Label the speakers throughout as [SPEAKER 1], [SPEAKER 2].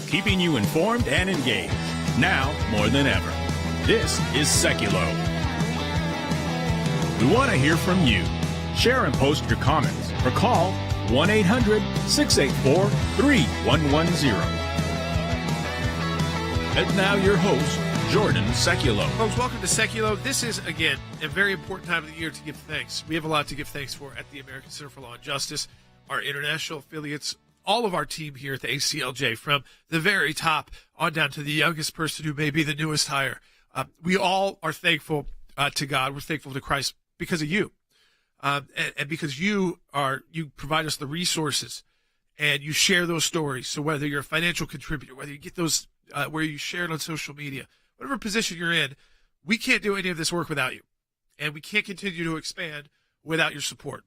[SPEAKER 1] keeping you informed and engaged. Now more than ever. This is Sekulow. We want to hear from you. Share and post your comments or call 1-800-684-3110. And now your host, Jordan Sekulow.
[SPEAKER 2] Folks, welcome to Sekulow. This is, again, a very important time of the year to give thanks. We have a lot to give thanks for at the American Center for Law and Justice, our international affiliates, all of our team here at the ACLJ, from the very top on down to the youngest person who may be the newest hire. We all are thankful to God. We're thankful to Christ because of you. And because you provide us the resources and you share those stories. So whether you're a financial contributor, whether you get those where you share it on social media, whatever position you're in, we can't do any of this work without you. And we can't continue to expand without your support.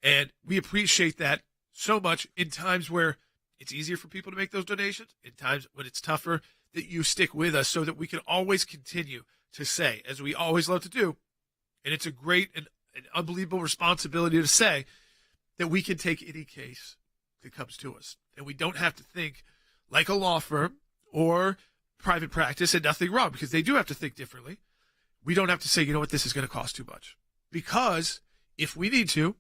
[SPEAKER 2] And we appreciate that so much in times where it's easier for people to make those donations, in times when it's tougher, that you stick with us so that we can always continue to say, as we always love to do, and it's a great and an unbelievable responsibility to say, that we can take any case that comes to us. And we don't have to think like a law firm or private practice, and nothing wrong, because they do have to think differently. We don't have to say, you know what, this is going to cost too much. Because if we need to,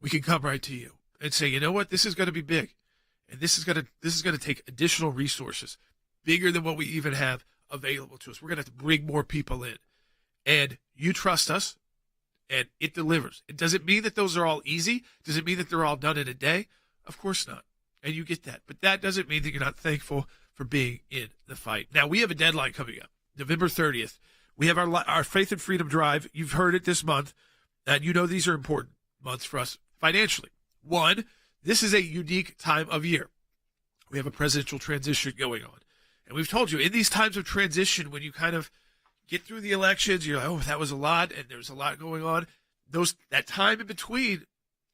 [SPEAKER 2] we can come right to you and say, you know what, this is going to be big. And this is going to take additional resources, bigger than what we even have available to us. We're going to have to bring more people in. And you trust us, and it delivers. It doesn't mean that those are all easy. Does it mean that they're all done in a day? Of course not. And you get that. But that doesn't mean that you're not thankful for being in the fight. Now, we have a deadline coming up, November 30th. We have our Faith and Freedom Drive. You've heard it this month. And you know these are important months for us financially. One, this is a unique time of year. We have a presidential transition going on. And we've told you, in these times of transition, when you kind of get through the elections, you're like, oh, that was a lot, and there's a lot going on. That time in between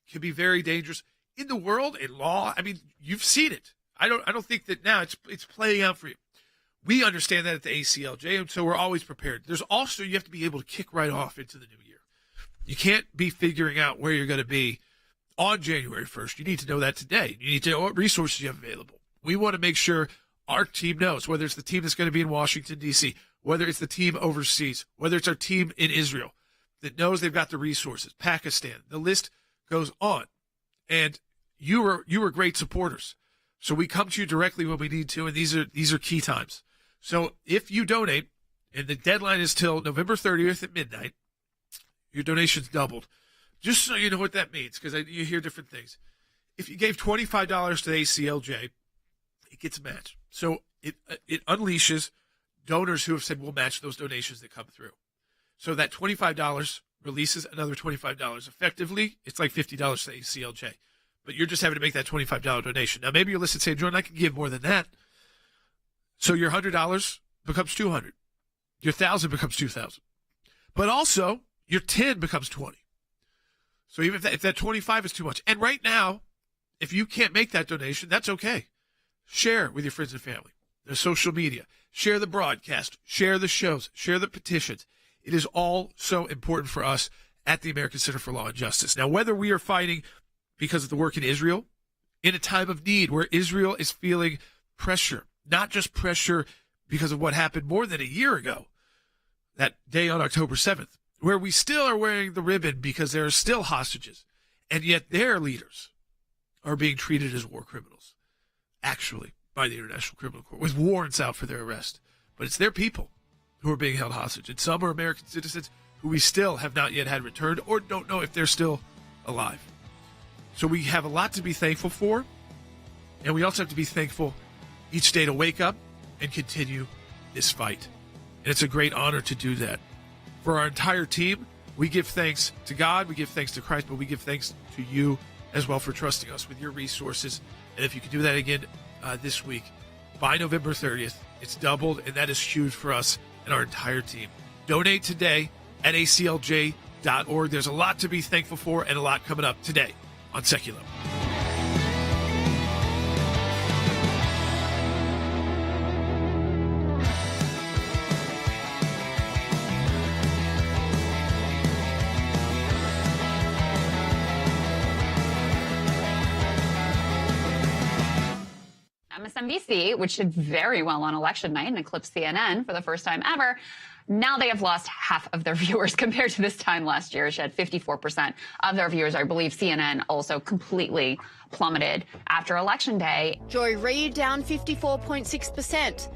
[SPEAKER 2] can be very dangerous in the world, in law. I mean, you've seen it. I don't think that now it's playing out for you. We understand that at the ACLJ, and so we're always prepared. There's also, you have to be able to kick right off into the new year. You can't be figuring out where you're going to be on January 1st. You need to know that today. You need to know what resources you have available. We want to make sure our team knows, whether it's the team that's going to be in Washington, D.C., whether it's the team overseas, whether it's our team in Israel, that knows they've got the resources, Pakistan. The list goes on. And you were great supporters. So we come to you directly when we need to, and these are key times. So if you donate, and the deadline is till November 30th at midnight, your donation's doubled. Just so you know what that means, because you hear different things. If you gave $25 to the ACLJ, it gets matched. So it unleashes donors who have said we'll match those donations that come through. So that $25 releases another $25. Effectively, it's like $50 to the ACLJ. But you're just having to make that $25 donation. Now, maybe you're listening saying, Jordan, I can give more than that. So your $100 becomes $200. Your $1,000 becomes $2,000. But also, your $10 becomes $20. So even if that $25 is too much. And right now, if you can't make that donation, that's okay. Share with your friends and family. There's social media. Share the broadcast. Share the shows. Share the petitions. It is all so important for us at the American Center for Law and Justice. Now, whether we are fighting because of the work in Israel, in a time of need where Israel is feeling pressure, not just pressure because of what happened more than a year ago, that day on October 7th, where we still are wearing the ribbon because there are still hostages, and yet their leaders are being treated as war criminals, actually, by the International Criminal Court, with warrants out for their arrest. But it's their people who are being held hostage, and some are American citizens who we still have not yet had returned or don't know if they're still alive. So we have a lot to be thankful for, and we also have to be thankful each day to wake up and continue this fight. And it's a great honor to do that. For our entire team, we give thanks to God, we give thanks to Christ, but we give thanks to you as well for trusting us with your resources. And if you can do that again this week, by November 30th, it's doubled, and that is huge for us and our entire team. Donate today at aclj.org. There's a lot to be thankful for and a lot coming up today on Sekulow.
[SPEAKER 3] I'm a MSNBC, which did very well on election night and eclipsed CNN for the first time ever. Now they have lost half of their viewers compared to this time last year. She had 54% of their viewers. I believe CNN also completely plummeted after Election Day.
[SPEAKER 4] Joy Reid down 54.6%.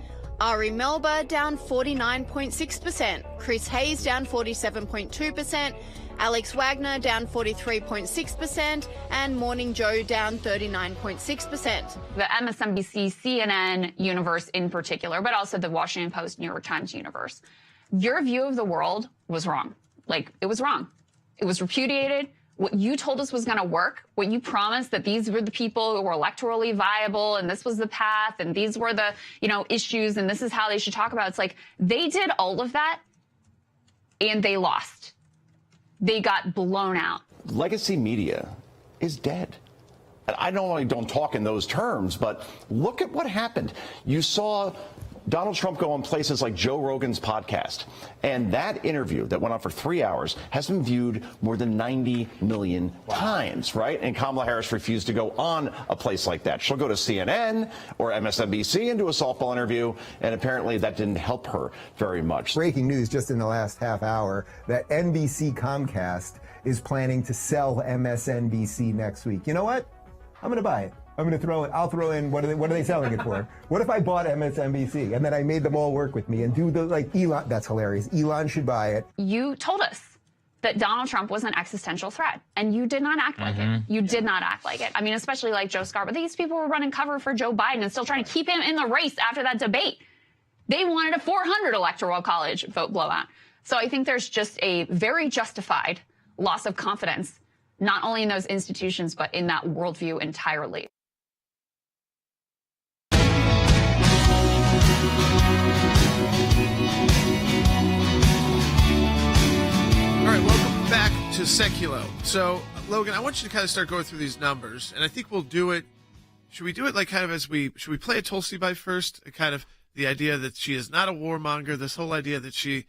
[SPEAKER 4] Ari Melba down 49.6%. Chris Hayes down 47.2%. Alex Wagner down 43.6%, and Morning Joe down 39.6%.
[SPEAKER 3] The MSNBC, CNN universe in particular, but also the Washington Post, New York Times universe. Your view of the world was wrong. Like, it was wrong. It was repudiated. What you told us was going to work, what you promised that these were the people who were electorally viable and this was the path and these were the, issues and this is how they should talk about it. It's like they did all of that and they lost. They got blown out.
[SPEAKER 5] Legacy media is dead. I don't talk in those terms, but look at what happened. You saw Donald Trump go on places like Joe Rogan's podcast, and that interview that went on for 3 hours has been viewed more than 90 million times, right? And Kamala Harris refused to go on a place like that. She'll go to CNN or MSNBC and do a softball interview, and apparently that didn't help her very much.
[SPEAKER 6] Breaking news just in the last half hour that NBC Comcast is planning to sell MSNBC next week. You know what? I'm going to buy it. I'll throw in, what are they selling it for? What if I bought MSNBC and then I made them all work with me and do Elon, that's hilarious. Elon should buy it.
[SPEAKER 3] You told us that Donald Trump was an existential threat, and you did not act like it. You did not act like it. I mean, especially like Joe Scarborough. These people were running cover for Joe Biden and still trying to keep him in the race after that debate. They wanted a 400 electoral college vote blowout. So I think there's just a very justified loss of confidence, not only in those institutions, but in that worldview entirely.
[SPEAKER 2] All right, welcome back to Sekulow. So, Logan, I want you to kind of start going through these numbers, and I think we'll do it. Should we do it like kind of should we play a Tulsi bite first? Kind of the idea that she is not a warmonger, this whole idea that she,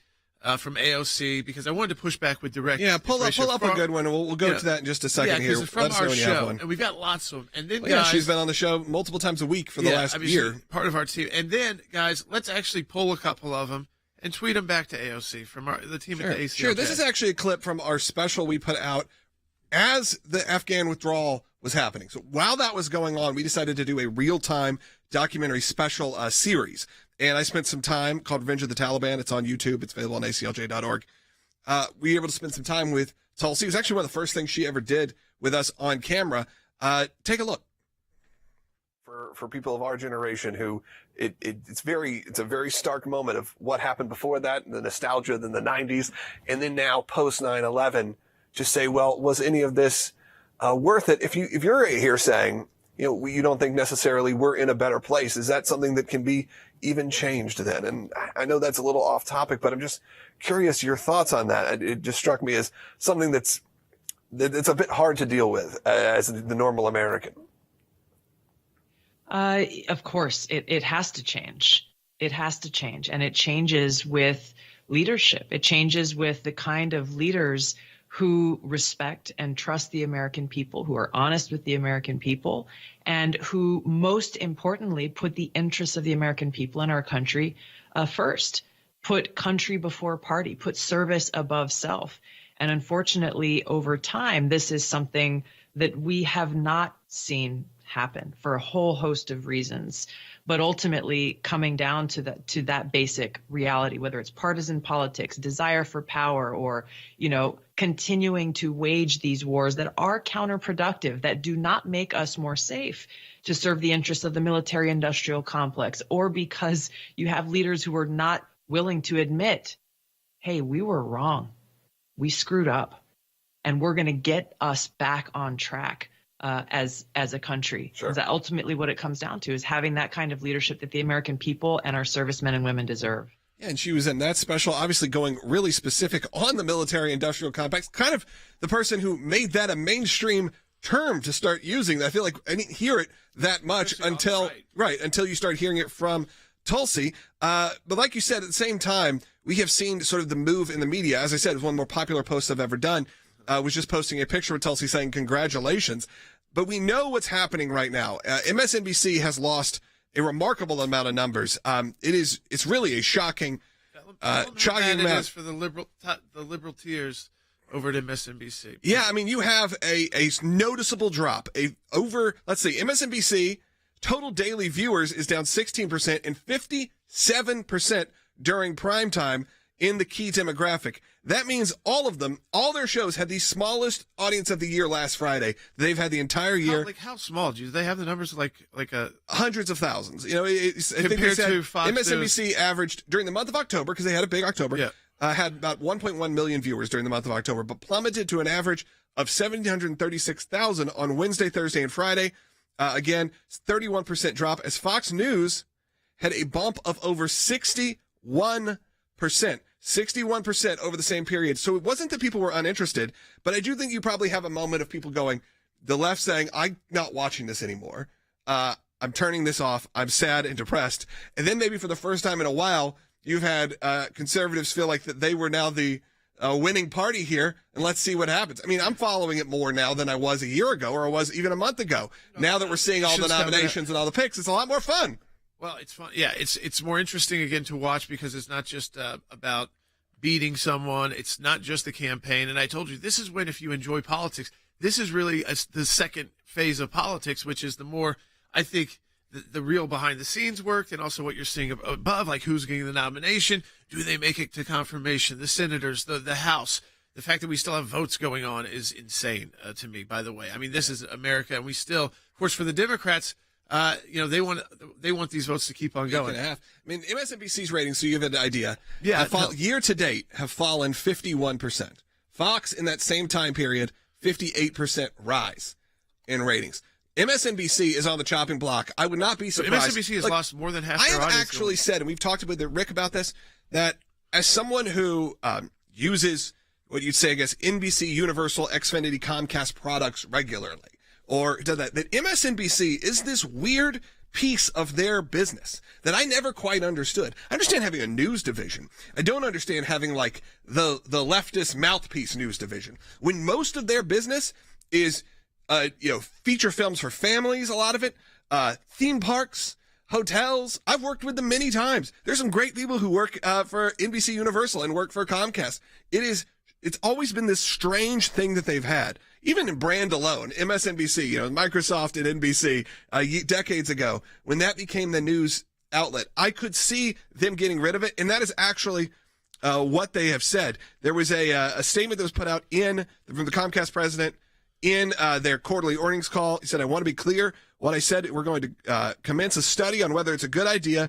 [SPEAKER 2] from AOC, because I wanted to push back with direct.
[SPEAKER 7] Yeah, pull up a good one, and we'll go to that in just a second here.
[SPEAKER 2] Because from our show, and we've got lots of them. And then,
[SPEAKER 7] guys, she's been on the show multiple times a week for the last year.
[SPEAKER 2] Part of our team. And then, guys, let's actually pull a couple of them and tweet them back to AOC from the team at the ACLJ.
[SPEAKER 7] Sure, this is actually a clip from our special we put out as the Afghan withdrawal was happening. So while that was going on, we decided to do a real-time documentary special series. And I spent some time called Revenge of the Taliban. It's on YouTube. It's available on ACLJ.org. We were able to spend some time with Tulsi. It was actually one of the first things she ever did with us on camera. Take a look. For people of our generation who it's a very stark moment of what happened before that, and the nostalgia, then the 90s, and then now post 9/11, just say, well, was any of this worth it? If you're here saying, you don't think necessarily we're in a better place, is that something that can be even changed then? And I know that's a little off topic, but I'm just curious your thoughts on that. It just struck me as something that's a bit hard to deal with as the normal American.
[SPEAKER 8] Of course, it has to change. It has to change. And it changes with leadership. It changes with the kind of leaders who respect and trust the American people, who are honest with the American people, and who, most importantly, put the interests of the American people in our country first. Put country before party, put service above self. And unfortunately, over time, this is something that we have not seen happen for a whole host of reasons, but ultimately coming down to that basic reality, whether it's partisan politics, desire for power, or, continuing to wage these wars that are counterproductive, that do not make us more safe to serve the interests of the military industrial complex, or because you have leaders who are not willing to admit, hey, we were wrong. We screwed up, and we're going to get us back on track. As a country. Sure. Is that ultimately what it comes down to, is having that kind of leadership that the American people and our servicemen and women deserve.
[SPEAKER 7] Yeah, and she was in that special, obviously going really specific on the military-industrial complex, kind of the person who made that a mainstream term to start using. I feel like I didn't hear it that much until you start hearing it from Tulsi. But like you said, at the same time, we have seen sort of the move in the media. As I said, it was one of the more popular posts I've ever done. Was just posting a picture of Tulsi saying congratulations. But we know what's happening right now. MSNBC has lost a remarkable amount of numbers. It's really a shocking
[SPEAKER 2] Shocking
[SPEAKER 7] amount.
[SPEAKER 2] It is for the liberal tiers over at MSNBC.
[SPEAKER 7] Yeah, I mean, you have a noticeable drop. Let's see, MSNBC total daily viewers is down 16% and 57% during prime time in the key demographic. That means all their shows had the smallest audience of the year last Friday. They've had the entire year.
[SPEAKER 2] How small? Do they have the numbers
[SPEAKER 7] hundreds of thousands? I think they said
[SPEAKER 2] to Fox
[SPEAKER 7] MSNBC
[SPEAKER 2] News.
[SPEAKER 7] averaged during the month of October, because they had a big October, had about 1.1 million viewers during the month of October, but plummeted to an average of 736,000 on Wednesday, Thursday, and Friday. Again, 31% drop, as Fox News had a bump of over 61%. 61% over the same period. So it wasn't that people were uninterested, but I do think you probably have a moment of people going, the left saying, I'm not watching this anymore. I'm turning this off. I'm sad and depressed. And then maybe for the first time in a while, you've had conservatives feel like that they were now the winning party here, and let's see what happens. I mean, I'm following it more now than I was a year ago, or I was even a month ago. Now that we're seeing all the nominations and all the picks, it's a lot more fun.
[SPEAKER 2] Well, it's fun. Yeah, it's more interesting again to watch, because it's not just about beating someone. It's not just the campaign. And I told you, this is when, if you enjoy politics, this is really the second phase of politics, which is the more, I think, the real behind the scenes work, and also what you're seeing above, like who's getting the nomination, do they make it to confirmation, the senators, the House. The fact that we still have votes going on is insane to me, by the way. I mean, this is America, and we still, of course, for the Democrats, they want these votes to keep on going.
[SPEAKER 7] I mean, MSNBC's ratings, so you have an idea.
[SPEAKER 2] Yeah,
[SPEAKER 7] year to date have fallen 51%. Fox in that same time period, 58% rise in ratings. MSNBC is on the chopping block. I would not be surprised.
[SPEAKER 2] So MSNBC has lost more than half
[SPEAKER 7] their
[SPEAKER 2] their audience.
[SPEAKER 7] I have actually said, and we've talked with Rick about this, that as someone who uses what you'd say, I guess, NBC, Universal, Xfinity, Comcast products regularly, or does that MSNBC is this weird piece of their business that I never quite understood. I understand having a news division. I don't understand having like the leftist mouthpiece news division, when most of their business is feature films for families, a lot of it, theme parks, hotels. I've worked with them many times. There's some great people who work for NBC Universal and work for Comcast. It's always been this strange thing that they've had. Even in brand alone, MSNBC, Microsoft and NBC, decades ago, when that became the news outlet, I could see them getting rid of it. And that is actually what they have said. There was a statement that was put out from the Comcast president in their quarterly earnings call. He said, I want to be clear what I said. We're going to commence a study on whether it's a good idea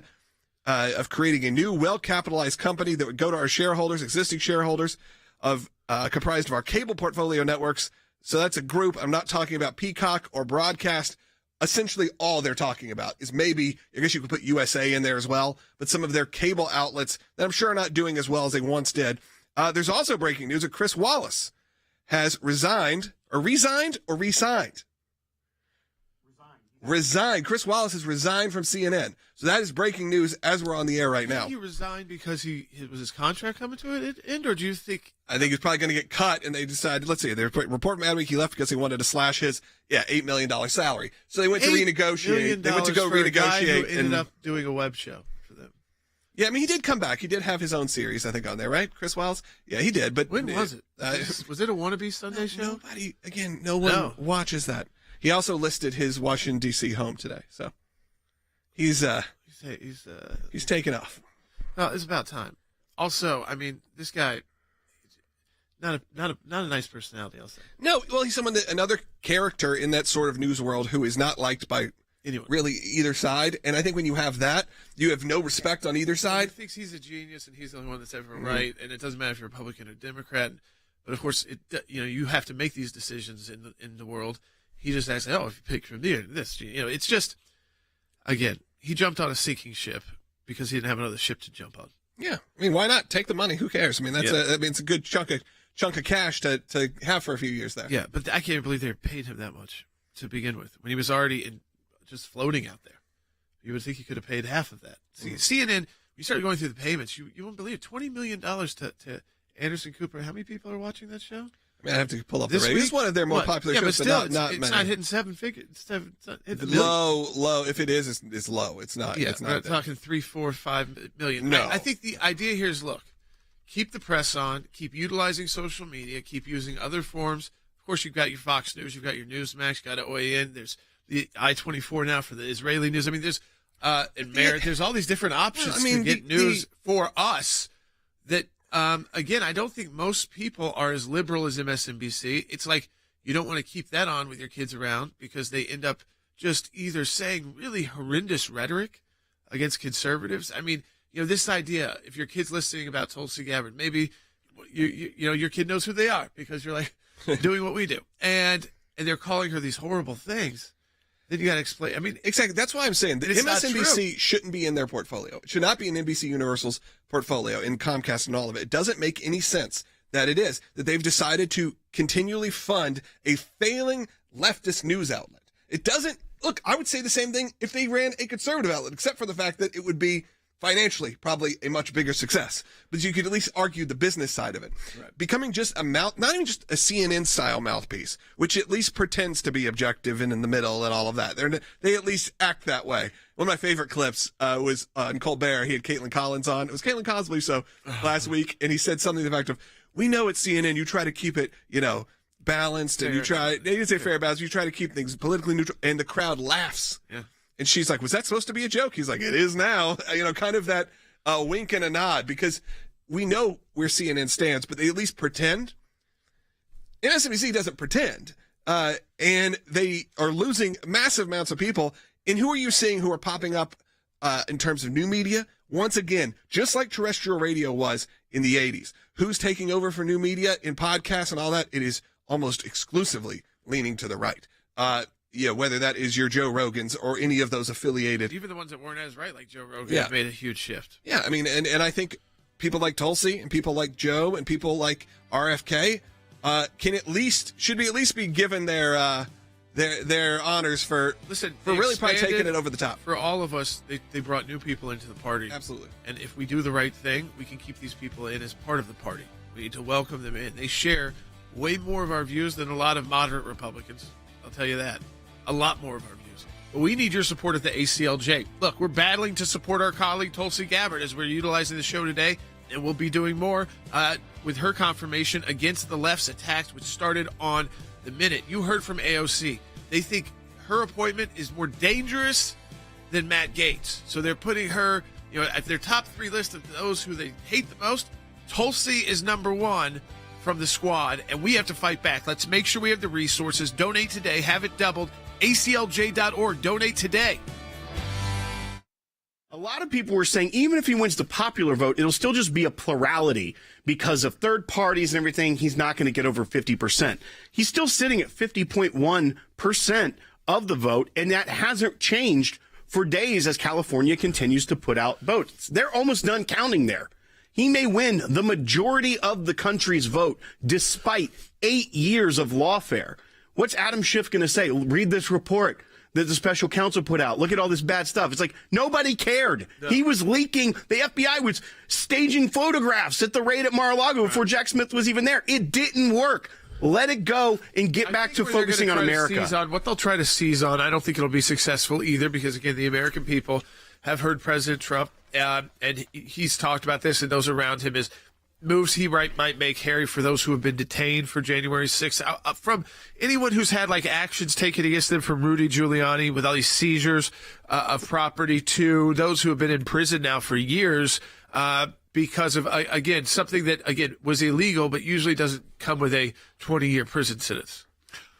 [SPEAKER 7] of creating a new, well-capitalized company that would go to our shareholders, existing shareholders, comprised of our cable portfolio networks. So that's a group. I'm not talking about Peacock or broadcast. Essentially, all they're talking about is maybe, I guess you could put USA in there as well, but some of their cable outlets that I'm sure are not doing as well as they once did. There's also breaking news that Chris Wallace has resigned. Resigned. Chris Wallace has resigned from CNN. So that is breaking news as we're on the air right now.
[SPEAKER 2] Did he resign because was his contract coming to an end, or do you think?
[SPEAKER 7] I think he's probably going to get cut, and they decided, let's see, they report Mad Week he left because they wanted to slash his $8 million salary. So they went to renegotiate. They went to go renegotiate.
[SPEAKER 2] A guy who ended up doing a web show for them.
[SPEAKER 7] Yeah, I mean, he did come back. He did have his own series, I think, on there, right? Chris Wallace? Yeah, he did. But
[SPEAKER 2] when was it? Was it a wannabe Sunday show?
[SPEAKER 7] No one watches that. He also listed his Washington, D.C. home today. So he's taken off.
[SPEAKER 2] No, it's about time. Also, I mean, this guy, not a nice personality, I'll say.
[SPEAKER 7] No, well, he's another character in that sort of news world who is not liked by anyone, really, either side. And I think when you have that, you have no respect on either side.
[SPEAKER 2] He thinks he's a genius and he's the only one that's ever right, and it doesn't matter if you're Republican or Democrat. But of course, you have to make these decisions in the world. He just asks, if you pick from this, it's just, again, he jumped on a sinking ship because he didn't have another ship to jump on.
[SPEAKER 7] Yeah, I mean, why not take the money? Who cares? I mean, it's a good chunk of cash to have for a few years there.
[SPEAKER 2] Yeah, but I can't believe they paid him that much to begin with when he was already just floating out there. You would think he could have paid half of that. CNN, you started going through the payments. You won't believe it. $20 million to Anderson Cooper. How many people are watching that show?
[SPEAKER 7] I have to pull up the ratings. It's one of their more popular shows,
[SPEAKER 2] but
[SPEAKER 7] not
[SPEAKER 2] it's
[SPEAKER 7] many.
[SPEAKER 2] not hitting seven figures. It's not hitting
[SPEAKER 7] low. If it is, it's low. It's not.
[SPEAKER 2] Yeah,
[SPEAKER 7] it's not
[SPEAKER 2] we're talking 3, 4, 5 million.
[SPEAKER 7] No.
[SPEAKER 2] I think the idea here is, look, keep the press on, keep utilizing social media, keep using other forms. Of course, you've got your Fox News, you've got your Newsmax, you've got OAN. There's the I-24 now for the Israeli news. I mean, there's there's all these different options to get news for us that. Again, I don't think most people are as liberal as MSNBC. It's like you don't want to keep that on with your kids around because they end up just either saying really horrendous rhetoric against conservatives. I mean, this idea, if your kid's listening about Tulsi Gabbard, maybe your kid knows who they are because you're like doing what we do. And they're calling her these horrible things. Then you got to explain. I mean,
[SPEAKER 7] exactly. That's why I'm saying that MSNBC shouldn't be in their portfolio. It should not be in NBC Universal's portfolio, in Comcast and all of it. It doesn't make any sense that it is, that they've decided to continually fund a failing leftist news outlet. It doesn't, look, I would say the same thing if they ran a conservative outlet, except for the fact that it would be financially probably a much bigger success. But you could at least argue the business side of it. Right. Becoming just not even just a CNN-style mouthpiece, which at least pretends to be objective and in the middle and all of that. They at least act that way. One of my favorite clips was on Colbert. He had Caitlin Collins on. It was Caitlin Collins, I believe so, last week. And he said something to the effect of, we know at CNN you try to keep it, balanced, and they didn't say fair balance. You try to keep things politically neutral, and the crowd laughs. Yeah. And she's like, was that supposed to be a joke? He's like, it is now. Kind of that wink and a nod, because we know where CNN stands, but they at least pretend. MSNBC doesn't pretend. And they are losing massive amounts of people. And who are you seeing who are popping up in terms of new media? Once again, just like terrestrial radio was in the 80s. Who's taking over for new media in podcasts and all that? It is almost exclusively leaning to the right. Whether that is your Joe Rogans or any of those affiliated.
[SPEAKER 2] Even the ones that weren't as right, like Joe Rogan, have made a huge shift.
[SPEAKER 7] Yeah, I mean, and I think people like Tulsi and people like Joe and people like RFK should at least be given their honors for really probably taking it over the top.
[SPEAKER 2] For all of us, they brought new people into the party.
[SPEAKER 7] Absolutely.
[SPEAKER 2] And if we do the right thing, we can keep these people in as part of the party. We need to welcome them in. They share way more of our views than a lot of moderate Republicans. I'll tell you that. A lot more of our views. But we need your support at the ACLJ. Look, we're battling to support our colleague Tulsi Gabbard as we're utilizing the show today, and we'll be doing more with her confirmation against the left's attacks, which started on the minute. You heard from AOC. They think her appointment is more dangerous than Matt Gaetz. So they're putting her, at their top 3 list of those who they hate the most. Tulsi is number 1 from the squad, and we have to fight back. Let's make sure we have the resources. Donate today. Have it doubled. ACLJ.org. Donate today.
[SPEAKER 9] A lot of people were saying even if he wins the popular vote, it'll still just be a plurality because of third parties and everything. He's not going to get over 50%. He's still sitting at 50.1% of the vote, and that hasn't changed for days as California continues to put out votes. They're almost done counting there. He may win the majority of the country's vote despite 8 years of lawfare. What's Adam Schiff going to say? Read this report that the special counsel put out. Look at all this bad stuff. It's like nobody cared. No. He was leaking. The FBI was staging photographs at the raid at Mar-a-Lago before Jack Smith was even there. It didn't work. Let it go and get back to focusing on America.
[SPEAKER 2] What they'll try to seize on, I don't think it'll be successful either, because, again, the American people have heard President Trump, and he's talked about this, and those around him, is moves he might make, Harry, for those who have been detained for January 6th, from anyone who's had actions taken against them, from Rudy Giuliani with all these seizures of property, to those who have been in prison now for years because of, again, something that, again, was illegal, but usually doesn't come with a 20-year prison sentence.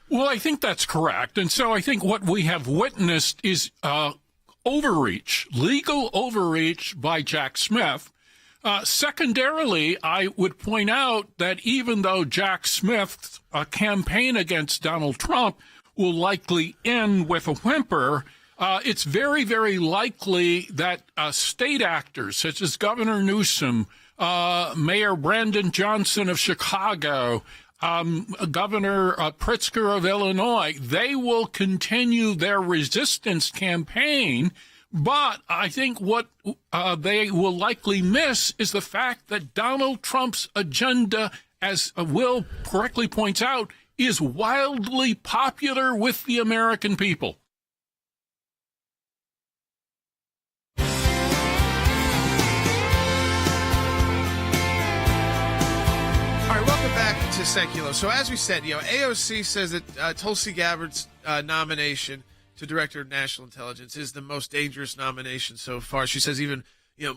[SPEAKER 10] Well, I think that's correct. And so I think what we have witnessed is overreach, legal overreach by Jack Smith. Secondarily, I would point out that even though Jack Smith's campaign against Donald Trump will likely end with a whimper, it's very, very likely that state actors such as Governor Newsom, Mayor Brandon Johnson of Chicago, Governor Pritzker of Illinois, they will continue their resistance campaign. But I think what they will likely miss is the fact that Donald Trump's agenda as Will correctly points out, is wildly popular with the American people.
[SPEAKER 2] All right, welcome back to Sekulow. So as we said, AOC says that Tulsi Gabbard's nomination to Director of National Intelligence is the most dangerous nomination so far. She says even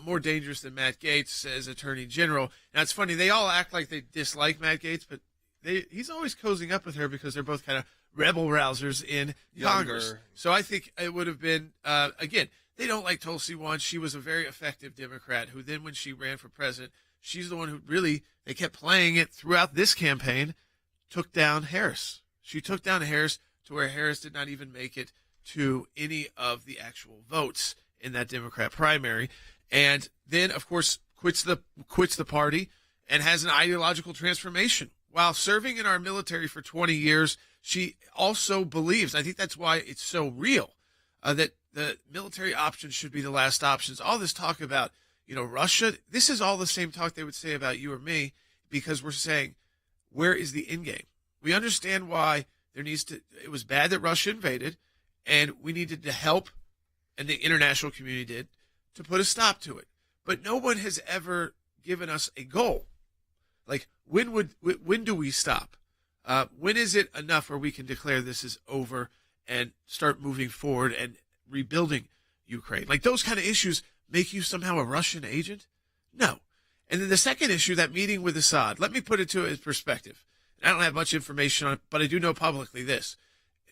[SPEAKER 2] more dangerous than Matt Gaetz as Attorney General. Now, it's funny. They all act like they dislike Matt Gaetz, but he's always cozying up with her because they're both kind of rebel rousers in Congress. So I think it would have been, again, they don't like Tulsi once. She was a very effective Democrat who then when she ran for president, she's the one who really, they kept playing it throughout this campaign, took down Harris. She took down Harris to where Harris did not even make it to any of the actual votes in that Democrat primary. And then, of course, quits the party and has an ideological transformation. While serving in our military for 20 years, she also believes, I think that's why it's so real, that the military option should be the last options. All this talk about, Russia, this is all the same talk they would say about you or me, because we're saying, where is the end game? We understand why it was bad that Russia invaded, and we needed to help, and the international community did, to put a stop to it. But no one has ever given us a goal. Like, when do we stop? When is it enough where we can declare this is over and start moving forward and rebuilding Ukraine? Like, those kind of issues make you somehow a Russian agent? No. And then the second issue, that meeting with Assad, let me put it to his perspective. I don't have much information on it, but I do know publicly this.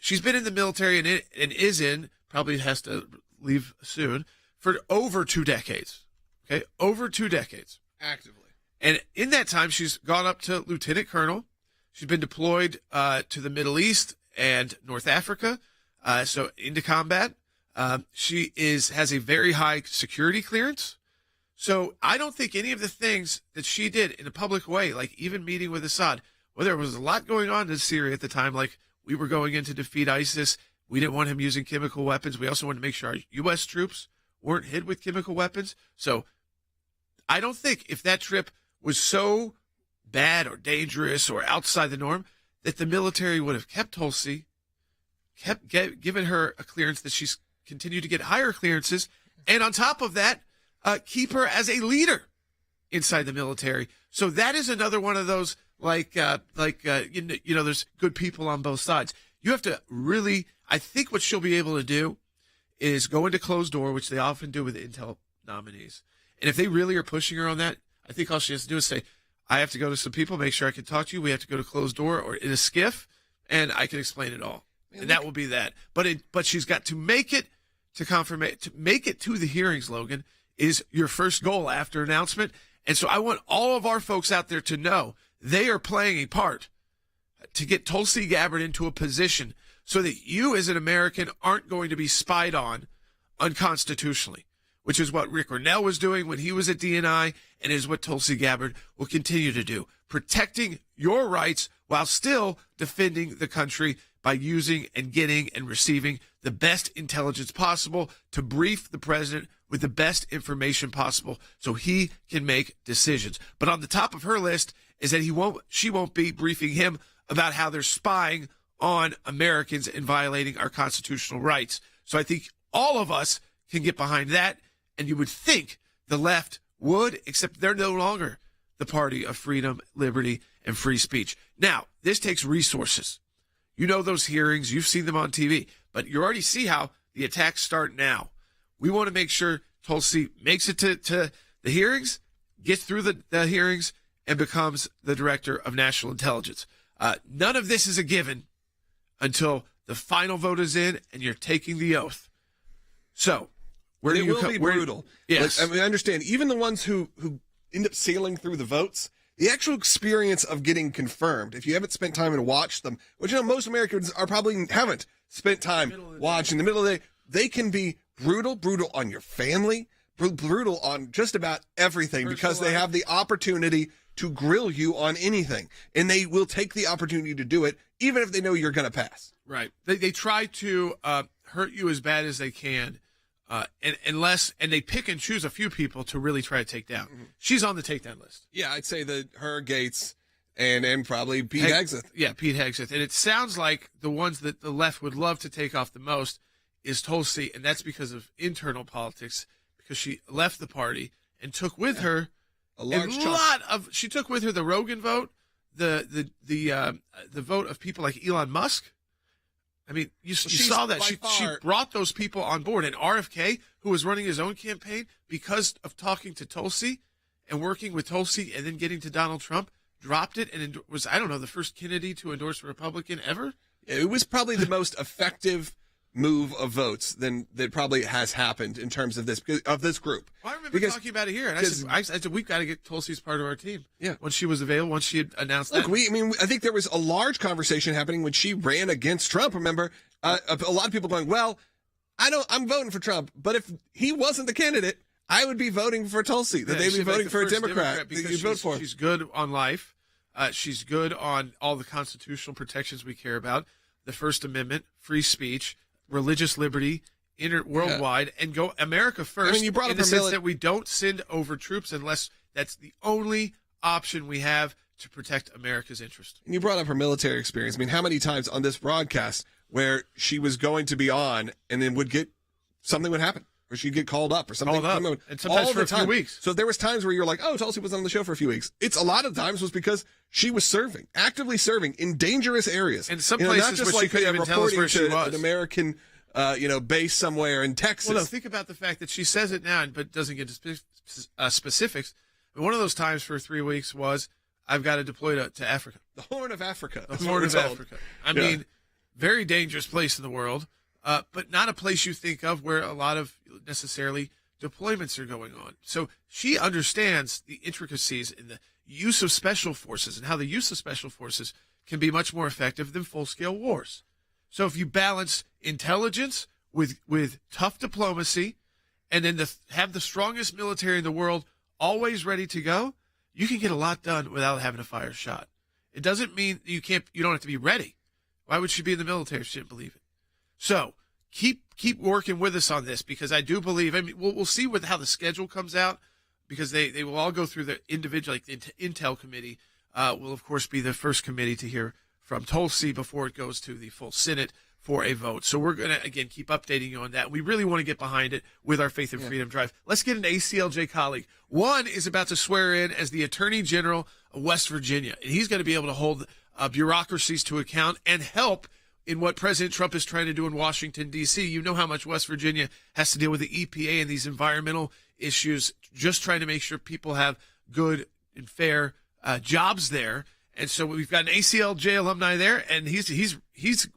[SPEAKER 2] She's been in the military and is in, probably has to leave soon, for over 2 decades. Okay? Over 2 decades.
[SPEAKER 7] Actively.
[SPEAKER 2] And in that time, she's gone up to lieutenant colonel. She's been deployed to the Middle East and North Africa, so into combat. She has a very high security clearance. So I don't think any of the things that she did in a public way, like even meeting with Assad, well, there was a lot going on in Syria at the time, like we were going in to defeat ISIS. We didn't want him using chemical weapons. We also wanted to make sure our U.S. troops weren't hit with chemical weapons. So I don't think if that trip was so bad or dangerous or outside the norm that the military would have kept Tulsi, given her a clearance that she's continued to get higher clearances, and on top of that, keep her as a leader inside the military. So that is another one of those there's good people on both sides. You have to really, I think what she'll be able to do is go into closed door, which they often do with intel nominees. And if they really are pushing her on that, I think all she has to do is say, I have to go to some people, make sure I can talk to you. We have to go to closed door or in a skiff, and I can explain it all. And that will be that. But she's got to make it to make it to the hearings, Logan, is your first goal after announcement. And so I want all of our folks out there to know they are playing a part to get Tulsi Gabbard into a position so that you as an American aren't going to be spied on unconstitutionally, which is what Rick Grinnell was doing when he was at DNI and is what Tulsi Gabbard will continue to do, protecting your rights while still defending the country by using and getting and receiving the best intelligence possible to brief the president with the best information possible so he can make decisions. But on the top of her list is that she won't be briefing him about how they're spying on Americans and violating our constitutional rights. So I think all of us can get behind that, and you would think the left would, except they're no longer the party of freedom, liberty, and free speech. Now, this takes resources. You know those hearings. You've seen them on TV. But you already see how the attacks start now. We want to make sure Tulsi makes it to the hearings, gets through the hearings, and becomes the director of national intelligence. None of this is a given until the final vote is in and you're taking the oath. So, where do you
[SPEAKER 7] will be brutal.
[SPEAKER 2] Yes.
[SPEAKER 7] Like, I mean, I understand. Even the ones who end up sailing through the votes, the actual experience of getting confirmed, if you haven't spent time and watched them, which most Americans probably haven't spent time watching in the middle of the day, they can be brutal on your family, brutal on just about everything because they have the opportunity to grill you on anything. And they will take the opportunity to do it, even if they know you're going to pass.
[SPEAKER 2] Right. They try to hurt you as bad as they can, and they pick and choose a few people to really try to take down. Mm-hmm. She's on the takedown list.
[SPEAKER 7] Yeah, I'd say that her, Gates, And probably Pete Hegseth.
[SPEAKER 2] Yeah, Pete Hegseth. And it sounds like the ones that the left would love to take off the most is Tulsi, and that's because of internal politics, because she left the party and took with her she took with her the Rogan vote, the vote of people like Elon Musk. I mean, you saw that. She brought those people on board. And RFK, who was running his own campaign because of talking to Tulsi and working with Tulsi and then getting to Donald Trump, dropped it and was, I don't know, the first Kennedy to endorse a Republican ever?
[SPEAKER 7] It was probably the most effective move of votes that probably has happened in terms of this group.
[SPEAKER 2] Well, I remember talking about it here, and I said we've got to get Tulsi as part of our team.
[SPEAKER 7] Yeah,
[SPEAKER 2] when she was available, once she had announced
[SPEAKER 7] that.
[SPEAKER 2] Look,
[SPEAKER 7] I think there was a large conversation happening when she ran against Trump. Remember, a lot of people going, "Well, I'm voting for Trump, but if he wasn't the candidate, I would be voting for Tulsi. That they'd be voting for a Democrat that you'd vote for."
[SPEAKER 2] She's good on life. She's good on all the constitutional protections we care about: the First Amendment, free speech, religious liberty, worldwide, and go America first.
[SPEAKER 7] I mean, you brought up
[SPEAKER 2] in the sense that we don't send over troops unless that's the only option we have to protect America's interest.
[SPEAKER 7] And you brought up her military experience. I mean, how many times on this broadcast where she was going to be on and then something would happen, or she'd get called up or something.
[SPEAKER 2] And sometimes for a few weeks.
[SPEAKER 7] So there was times where you're like, oh, Tulsi was on the show for a few weeks. It's a lot of times was because she was actively serving in dangerous areas.
[SPEAKER 2] And some places
[SPEAKER 7] not just
[SPEAKER 2] where she couldn't even tell us where she was.
[SPEAKER 7] An American, base somewhere in Texas.
[SPEAKER 2] Well, no, think about the fact that she says it now, but doesn't get into specifics. But one of those times for 3 weeks was, I've got to deploy to Africa.
[SPEAKER 7] The Horn of Africa.
[SPEAKER 2] The Horn of Africa. I mean, very dangerous place in the world, but not a place you think of where a lot of necessarily deployments are going on. So she understands the intricacies in the use of special forces and how the use of special forces can be much more effective than full-scale wars. So if you balance intelligence with tough diplomacy and then have the strongest military in the world always ready to go, you can get a lot done without having to fire a shot. It doesn't mean you don't have to be ready. Why would she be in the military if she didn't believe it? So keep working with us on this, because I do believe, I mean, we'll see how the schedule comes out, because they will all go through the individual, like the Intel committee will, of course, be the first committee to hear from Tulsi before it goes to the full Senate for a vote. So we're going to, again, keep updating you on that. We really want to get behind it with our Faith and Freedom Drive. Let's get an ACLJ colleague. One is about to swear in as the Attorney General of West Virginia, and he's going to be able to hold bureaucracies to account and help in what President Trump is trying to do in Washington, D.C. You know how much West Virginia has to deal with the EPA and these environmental issues, just trying to make sure people have good and fair jobs there. And so we've got an ACLJ alumni there, and he's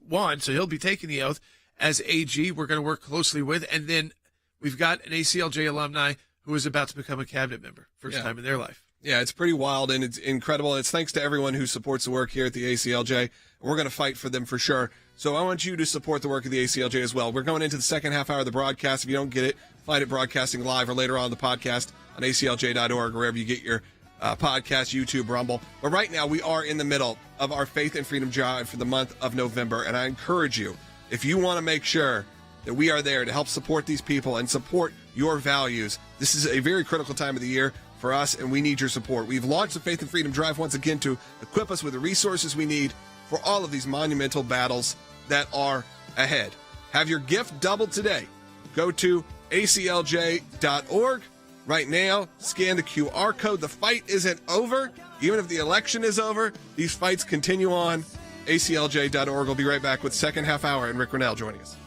[SPEAKER 2] won, so he'll be taking the oath as AG. We're going to work closely with. And then we've got an ACLJ alumni who is about to become a cabinet member, first time in their life.
[SPEAKER 7] Yeah, it's pretty wild, and it's incredible. And it's thanks to everyone who supports the work here at the ACLJ. We're going to fight for them for sure. So I want you to support the work of the ACLJ as well. We're going into the second half hour of the broadcast. If you don't get it, find it broadcasting live or later on the podcast on aclj.org, wherever you get your podcast, YouTube, Rumble. But right now, we are in the middle of our Faith and Freedom Drive for the month of November. And I encourage you, if you want to make sure that we are there to help support these people and support your values, this is a very critical time of the year for us, and we need your support. We've launched the Faith and Freedom Drive once again to equip us with the resources we need for all of these monumental battles that are ahead. Have your gift doubled today. Go to aclj.org. Right now, scan the QR code. The fight isn't over. Even if the election is over, these fights continue on. aclj.org. We'll be right back with second half hour, and Rick Rennell joining us.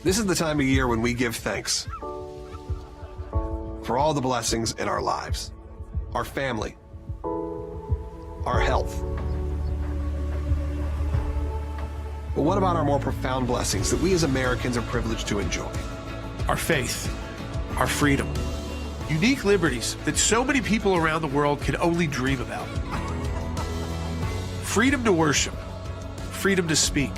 [SPEAKER 7] This is the time of year when we give thanks for all the blessings in our lives, our family, our health. But what about our more profound blessings that we as Americans are privileged to enjoy?
[SPEAKER 2] Our faith, our freedom, unique liberties that so many people around the world can only dream about. Freedom to worship, freedom to speak.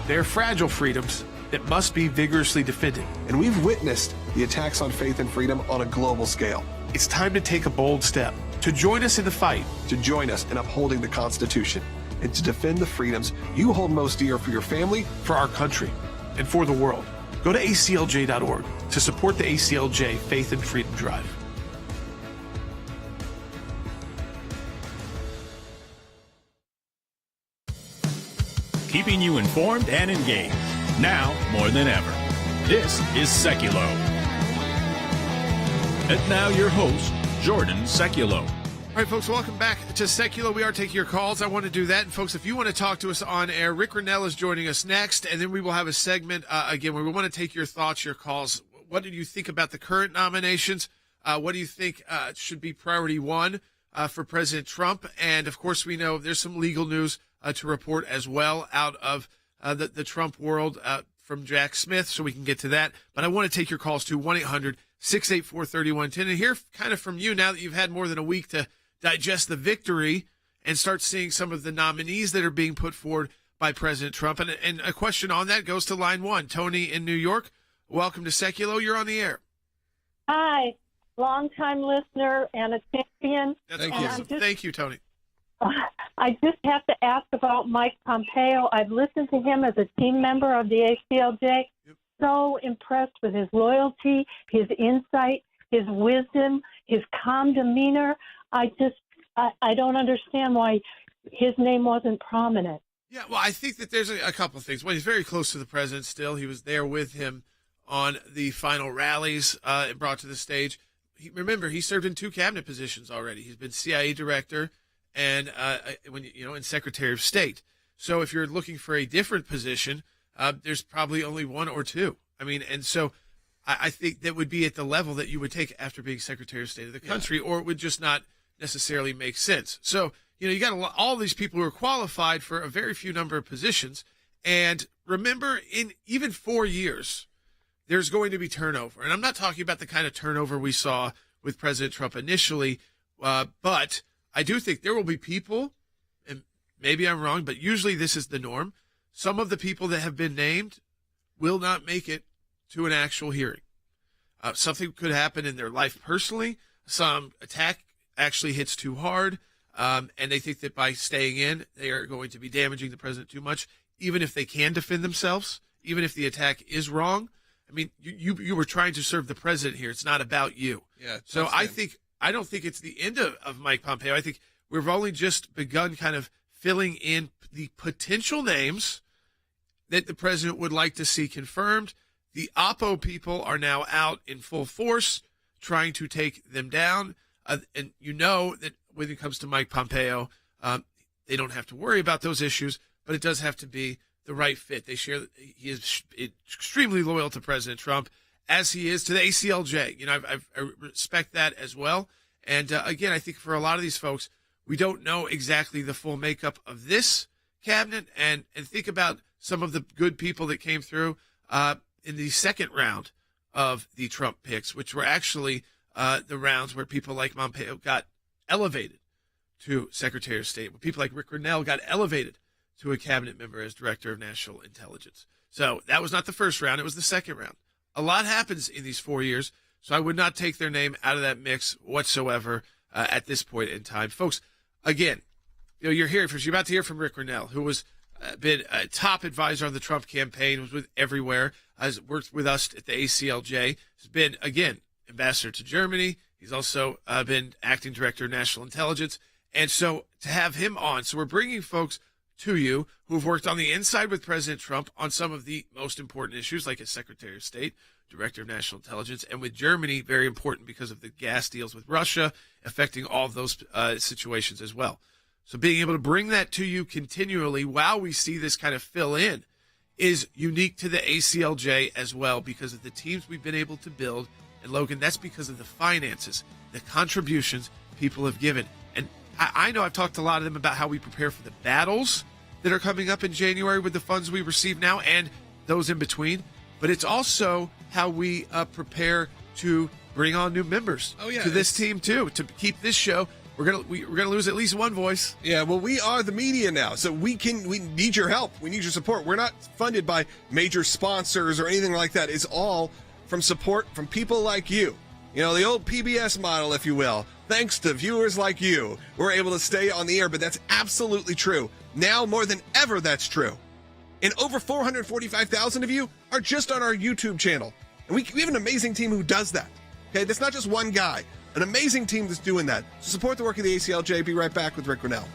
[SPEAKER 2] They're fragile freedoms that must be vigorously defended.
[SPEAKER 7] And we've witnessed the attacks on faith and freedom on a global scale.
[SPEAKER 2] It's time to take a bold step, to join us in the fight.
[SPEAKER 7] To join us in upholding the Constitution, and to defend the freedoms you hold most dear for your family,
[SPEAKER 2] for our country, and for the world. Go to aclj.org to support the ACLJ Faith and Freedom Drive.
[SPEAKER 1] Keeping you informed and engaged. Now more than ever. This is Sekulow. And now your host, Jordan Sekulow.
[SPEAKER 2] All right, folks, welcome back to Sekulow. We are taking your calls. I want to do that. And, folks, if you want to talk to us on air, Rick Renell is joining us next. And then we will have a segment, again, where we want to take your thoughts, your calls. What do you think about the current nominations? What do you think should be priority one for President Trump? And, of course, we know there's some legal news to report as well out of the Trump world from Jack Smith, so we can get to that. But I want to take your calls to 1-800-684-3110 and hear kind of from you now that you've had more than a week to digest the victory and start seeing some of the nominees that are being put forward by President Trump. And a question on that goes to line one. Tony in New York, welcome to Sekulow. You're on the air.
[SPEAKER 11] Hi, long-time listener and a champion.
[SPEAKER 2] That's awesome. Thank you, Tony.
[SPEAKER 11] I just have to ask about Mike Pompeo. I've listened to him as a team member of the ACLJ. Yep. So impressed with his loyalty, his insight, his wisdom, his calm demeanor. I don't understand why his name wasn't prominent.
[SPEAKER 2] Yeah, well, I think that there's a couple of things. Well, he's very close to the president still. He was there with him on the final rallies brought to the stage. Remember, he served in 2 cabinet positions already. He's been CIA director and and Secretary of State. So if you're looking for a different position, there's probably only 1 or 2. I mean, and so I think that would be at the level that you would take after being Secretary of State of the country, or it would just not necessarily make sense. So, you got all these people who are qualified for a very few number of positions. And remember, in even 4 years, there's going to be turnover. And I'm not talking about the kind of turnover we saw with President Trump initially, but I do think there will be people, and maybe I'm wrong, but usually this is the norm. Some of the people that have been named will not make it to an actual hearing. Something could happen in their life personally. Some attack actually hits too hard, and they think that by staying in, they are going to be damaging the president too much, even if they can defend themselves, even if the attack is wrong. I mean, you were trying to serve the president here. It's not about you.
[SPEAKER 7] Yeah.
[SPEAKER 2] So I don't think it's the end of Mike Pompeo. I think we've only just begun kind of filling in the potential names that the president would like to see confirmed. The Oppo people are now out in full force trying to take them down. And you know that when it comes to Mike Pompeo, they don't have to worry about those issues, but it does have to be the right fit. He is extremely loyal to President Trump, as he is to the ACLJ. I respect that as well. And again, I think for a lot of these folks, we don't know exactly the full makeup of this cabinet. And think about some of the good people that came through in the second round of the Trump picks, which were actually the rounds where people like Pompeo got elevated to Secretary of State, where people like Rick Renell got elevated to a cabinet member as Director of National Intelligence. So that was not the first round. It was the second round. A lot happens in these 4 years, so I would not take their name out of that mix whatsoever at this point in time. Folks, again, you're about to hear from Rick Renell, who was been a top advisor on the Trump campaign, was with everywhere, has worked with us at the ACLJ, has been, again, ambassador to Germany. He's also been acting director of national intelligence. And so to have him on, so we're bringing folks to you who've worked on the inside with President Trump on some of the most important issues, like as Secretary of State, Director of National Intelligence, and with Germany, very important because of the gas deals with Russia affecting all of those situations as well. So being able to bring that to you continually while we see this kind of fill in is unique to the ACLJ as well, because of the teams we've been able to build. And Logan, that's because of the finances, the contributions people have given. And I know I've talked to a lot of them about how we prepare for the battles that are coming up in January with the funds we receive now and those in between. But it's also how we prepare to bring on new members to this team too, to keep this show. We're gonna lose at least one voice.
[SPEAKER 7] Yeah, well, we are the media now, so we need your help. We need your support. We're not funded by major sponsors or anything like that. It's all from support from people like you. The old PBS model, if you will. Thanks to viewers like you, we're able to stay on the air, but that's absolutely true. Now more than ever, that's true. And over 445,000 of you are just on our YouTube channel. And we have an amazing team who does that. Okay, that's not just one guy. An amazing team that's doing that. So support the work of the ACLJ. Be right back with Rick Grinnell.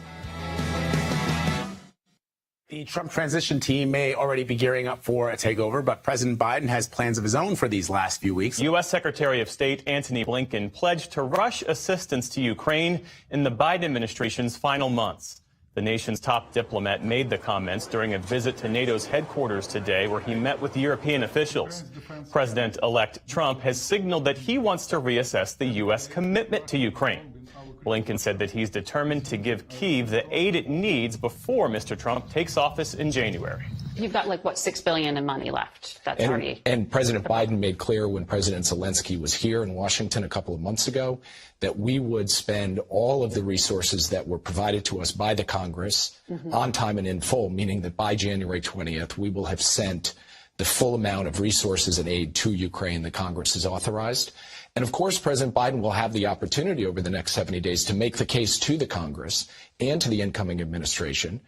[SPEAKER 12] The Trump transition team may already be gearing up for a takeover, but President Biden has plans of his own for these last few weeks.
[SPEAKER 13] U.S. Secretary of State Antony Blinken pledged to rush assistance to Ukraine in the Biden administration's final months. The nation's top diplomat made the comments during a visit to NATO's headquarters today, where he met with European officials. President-elect Trump has signaled that he wants to reassess the U.S. commitment to Ukraine. Blinken said that he's determined to give Kyiv the aid it needs before Mr. Trump takes office in January.
[SPEAKER 3] You've got like, what, $6 billion in money left. That's already.
[SPEAKER 14] And President Biden made clear when President Zelensky was here in Washington a couple of months ago that we would spend all of the resources that were provided to us by the Congress on time and in full, meaning that by January 20th, we will have sent the full amount of resources and aid to Ukraine that Congress has authorized. And of course, President Biden will have the opportunity over the next 70 days to make the case to the Congress and to the incoming administration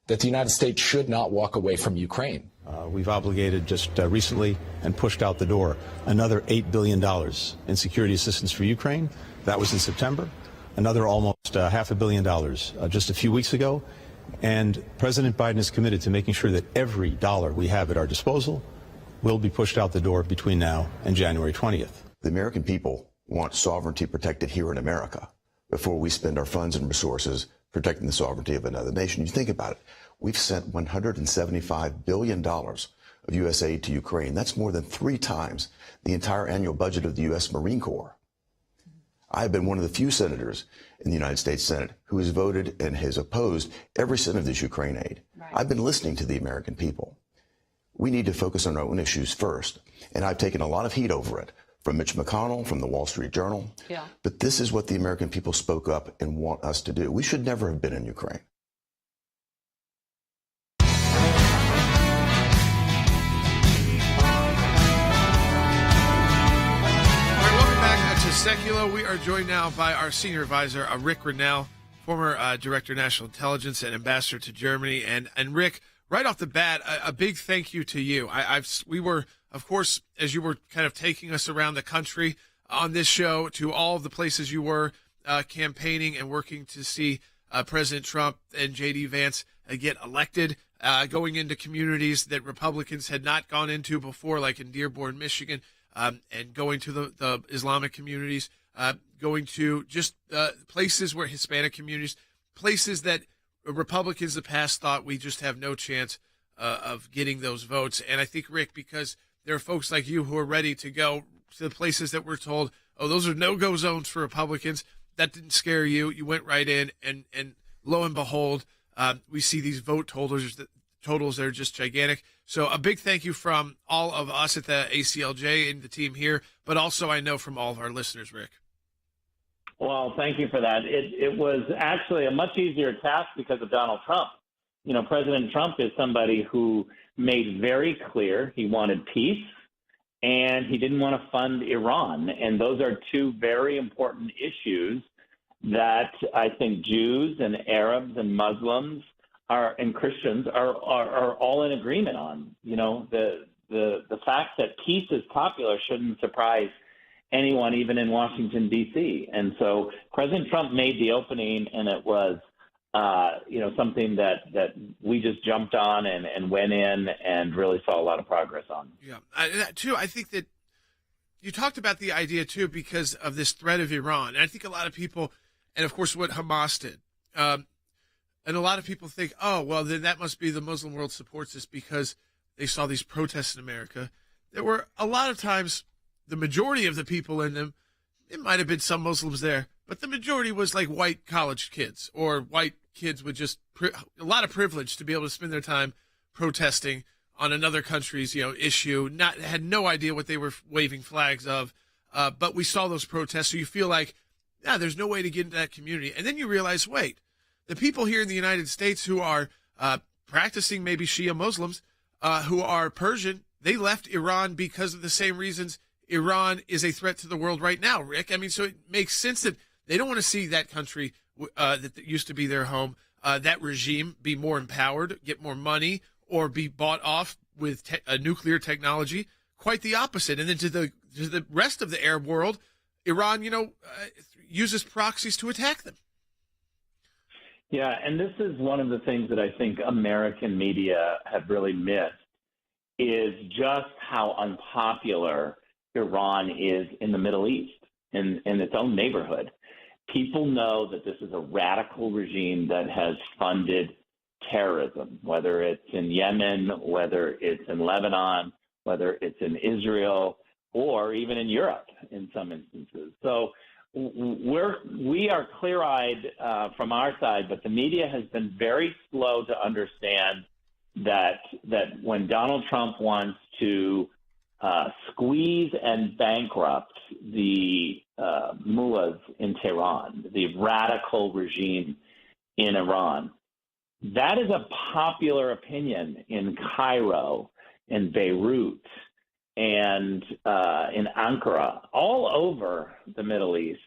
[SPEAKER 14] that the United States should not walk away from Ukraine.
[SPEAKER 15] We've obligated just recently and pushed out the door another $8 billion in security assistance for Ukraine. That was in September. Another almost $500 million just a few weeks ago. And President Biden is committed to making sure that every dollar we have at our disposal will be pushed out the door between now and January 20th.
[SPEAKER 16] The American people want sovereignty protected here in America before we spend our funds and resources protecting the sovereignty of another nation. You think about it. We've sent $175 billion of U.S. aid to Ukraine. That's more than 3 times the entire annual budget of the U.S. Marine Corps. I've been one of the few senators in the United States Senate who has voted and has opposed every cent of this Ukraine aid. Right. I've been listening to the American people. We need to focus on our own issues first, and I've taken a lot of heat over it from Mitch McConnell, from the Wall Street Journal. Yeah. But this is what the American people spoke up and want us to do. We should never have been in Ukraine.
[SPEAKER 2] Sekulow. We are joined now by our senior advisor, Rick Grinnell, former director of national intelligence and ambassador to Germany. And Rick, right off the bat, a big thank you to you. We were, of course, as you were kind of taking us around the country on this show, to all of the places you were campaigning and working to see President Trump and J.D. Vance get elected, going into communities that Republicans had not gone into before, like in Dearborn, Michigan. And going to the Islamic communities, going to just places where Hispanic communities, places that Republicans in the past thought we just have no chance of getting those votes. And I think, Rick, because there are folks like you who are ready to go to the places that we're told, oh, those are no-go zones for Republicans, that didn't scare you. You went right in, and lo and behold, we see these vote totals that are just gigantic. So a big thank you from all of us at the ACLJ and the team here, but also I know from all of our listeners, Rick.
[SPEAKER 17] Well, thank you for that. It was actually a much easier task because of Donald Trump. You know, President Trump is somebody who made very clear he wanted peace and he didn't want to fund Iran. And those are 2 very important issues that I think Jews and Arabs and Muslims and Christians are all in agreement on. You know, the fact that peace is popular shouldn't surprise anyone, even in Washington, D.C. And so President Trump made the opening, and it was, something that we just jumped on and went in and really saw a lot of progress on.
[SPEAKER 2] Yeah, I think that you talked about the idea, too, because of this threat of Iran. And I think a lot of people, and of course what Hamas did, and a lot of people think, oh, well, then that must be the Muslim world supports this because they saw these protests in America. There were a lot of times the majority of the people in them, it might have been some Muslims there, but the majority was like white college kids or white kids with just a lot of privilege to be able to spend their time protesting on another country's, issue, had no idea what they were waving flags of. But we saw those protests. So you feel like, there's no way to get into that community. And then you realize, wait, the people here in the United States who are practicing maybe Shia Muslims, who are Persian, they left Iran because of the same reasons Iran is a threat to the world right now, Rick. I mean, so it makes sense that they don't want to see that country that used to be their home, that regime be more empowered, get more money, or be bought off with a nuclear technology. Quite the opposite. And then to the rest of the Arab world, Iran, uses proxies to attack them.
[SPEAKER 17] Yeah, and this is one of the things that I think American media have really missed, is just how unpopular Iran is in the Middle East, in its own neighborhood. People know that this is a radical regime that has funded terrorism, whether it's in Yemen, whether it's in Lebanon, whether it's in Israel, or even in Europe in some instances. So we are clear-eyed from our side, but the media has been very slow to understand that when Donald Trump wants to squeeze and bankrupt the mullahs in Tehran, the radical regime in Iran, that is a popular opinion in Cairo, in Beirut, and in Ankara, all over the Middle East.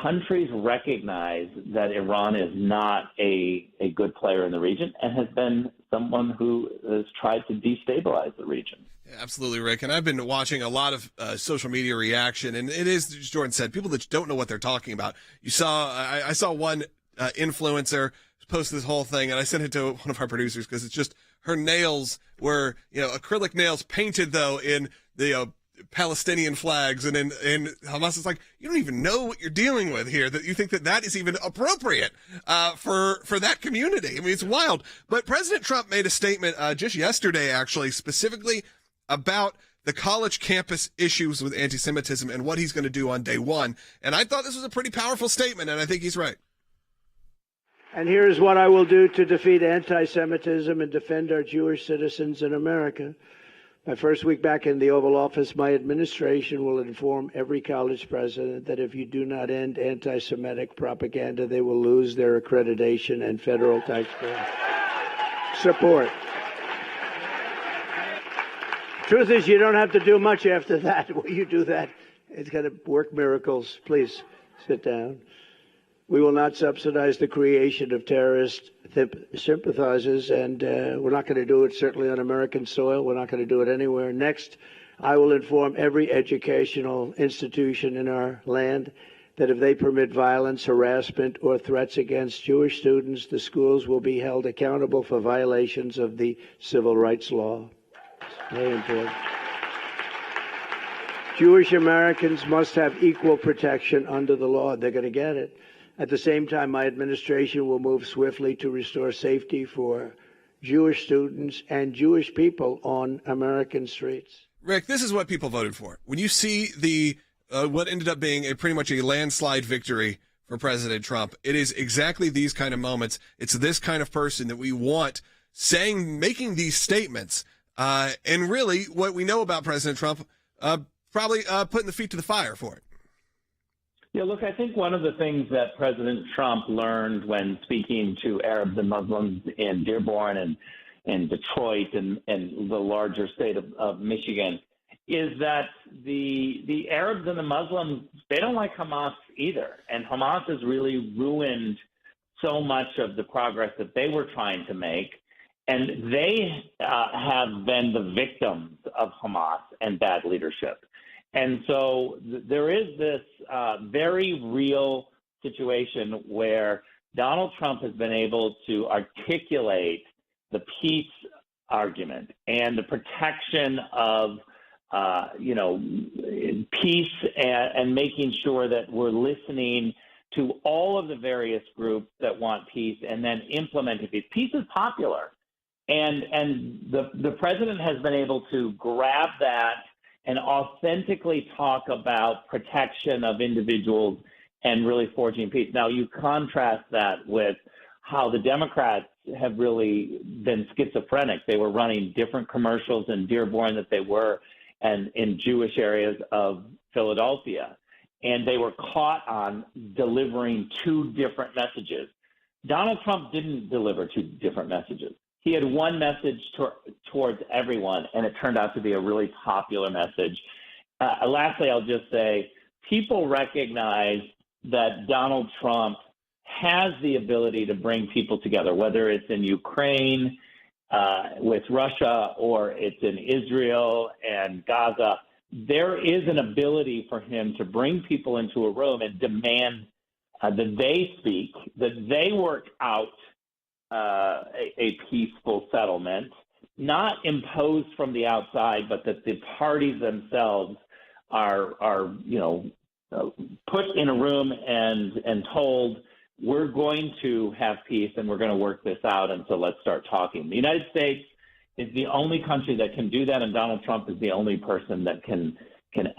[SPEAKER 17] Countries recognize that Iran is not a good player in the region and has been someone who has tried to destabilize the region.
[SPEAKER 7] Yeah, absolutely, Rick. And I've been watching a lot of social media reaction, and it is, as Jordan said, people that don't know what they're talking about. I saw one influencer post this whole thing, and I sent it to one of our producers because it's just her nails were, acrylic nails painted though in the Palestinian flags, and Hamas is like, you don't even know what you're dealing with here, that you think that is even appropriate for that community. I mean, it's wild. But President Trump made a statement just yesterday, actually, specifically about the college campus issues with anti-Semitism and what he's going to do on day one. And I thought this was a pretty powerful statement, and I think he's right.
[SPEAKER 18] And here's what I will do to defeat anti-Semitism and defend our Jewish citizens in America. My first week back in the Oval Office, my administration will inform every college president that if you do not end anti-Semitic propaganda, they will lose their accreditation and federal taxpayer support. Truth is, you don't have to do much after that. When you do that, it's going to work miracles. Please sit down. We will not subsidize the creation of terrorist sympathizers, and we're not going to do it certainly on American soil. We're not going to do it anywhere. Next, I will inform every educational institution in our land that if they permit violence, harassment, or threats against Jewish students, the schools will be held accountable for violations of the civil rights law. Very important. Jewish Americans must have equal protection under the law. They're going to get it. At the same time, my administration will move swiftly to restore safety for Jewish students and Jewish people on American streets.
[SPEAKER 7] Rick, this is what people voted for. When you see the what ended up being pretty much a landslide victory for President Trump, it is exactly these kind of moments. It's this kind of person that we want making these statements. And really, what we know about President Trump, probably putting the feet to the fire for it.
[SPEAKER 17] Yeah, look, I think one of the things that President Trump learned when speaking to Arabs and Muslims in Dearborn and Detroit and the larger state of Michigan is that the Arabs and the Muslims, they don't like Hamas either. And Hamas has really ruined so much of the progress that they were trying to make. And they have been the victims of Hamas and bad leadership. And so there is this very real situation where Donald Trump has been able to articulate the peace argument and the protection of, peace and making sure that we're listening to all of the various groups that want peace and then implementing peace. Peace is popular. And the president has been able to grab that and authentically talk about protection of individuals and really forging peace. Now, you contrast that with how the Democrats have really been schizophrenic. They were running different commercials in Dearborn that they were and in Jewish areas of Philadelphia. And they were caught on delivering two different messages. Donald Trump didn't deliver two different messages. He had one message towards everyone, and it turned out to be a really popular message. Lastly, I'll just say people recognize that Donald Trump has the ability to bring people together, whether it's in Ukraine, with Russia or it's in Israel and Gaza, there is an ability for him to bring people into a room and demand that they speak, that they work out a peaceful settlement, not imposed from the outside, but that the parties themselves are put in a room and told, we're going to have peace and we're going to work this out, and so let's start talking. The United States is the only country that can do that, and Donald Trump is the only person that can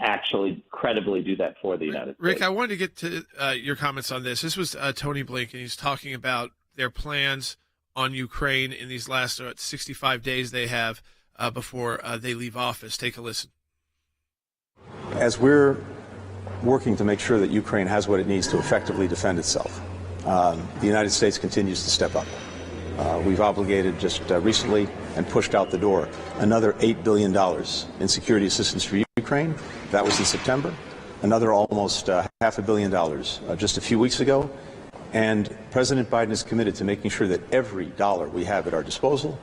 [SPEAKER 17] actually credibly do that for the United States.
[SPEAKER 2] Rick, I wanted to get to your comments on this. This was Tony Blinken. He's talking about their plans on Ukraine in these last 65 days they have before they leave office. Take a listen.
[SPEAKER 15] As we're working to make sure that Ukraine has what it needs to effectively defend itself, the United States continues to step up. We've obligated just recently and pushed out the door another $8 billion in security assistance for Ukraine. That was in September. Another almost $500 million just a few weeks ago. And President Biden is committed to making sure that every dollar we have at our disposal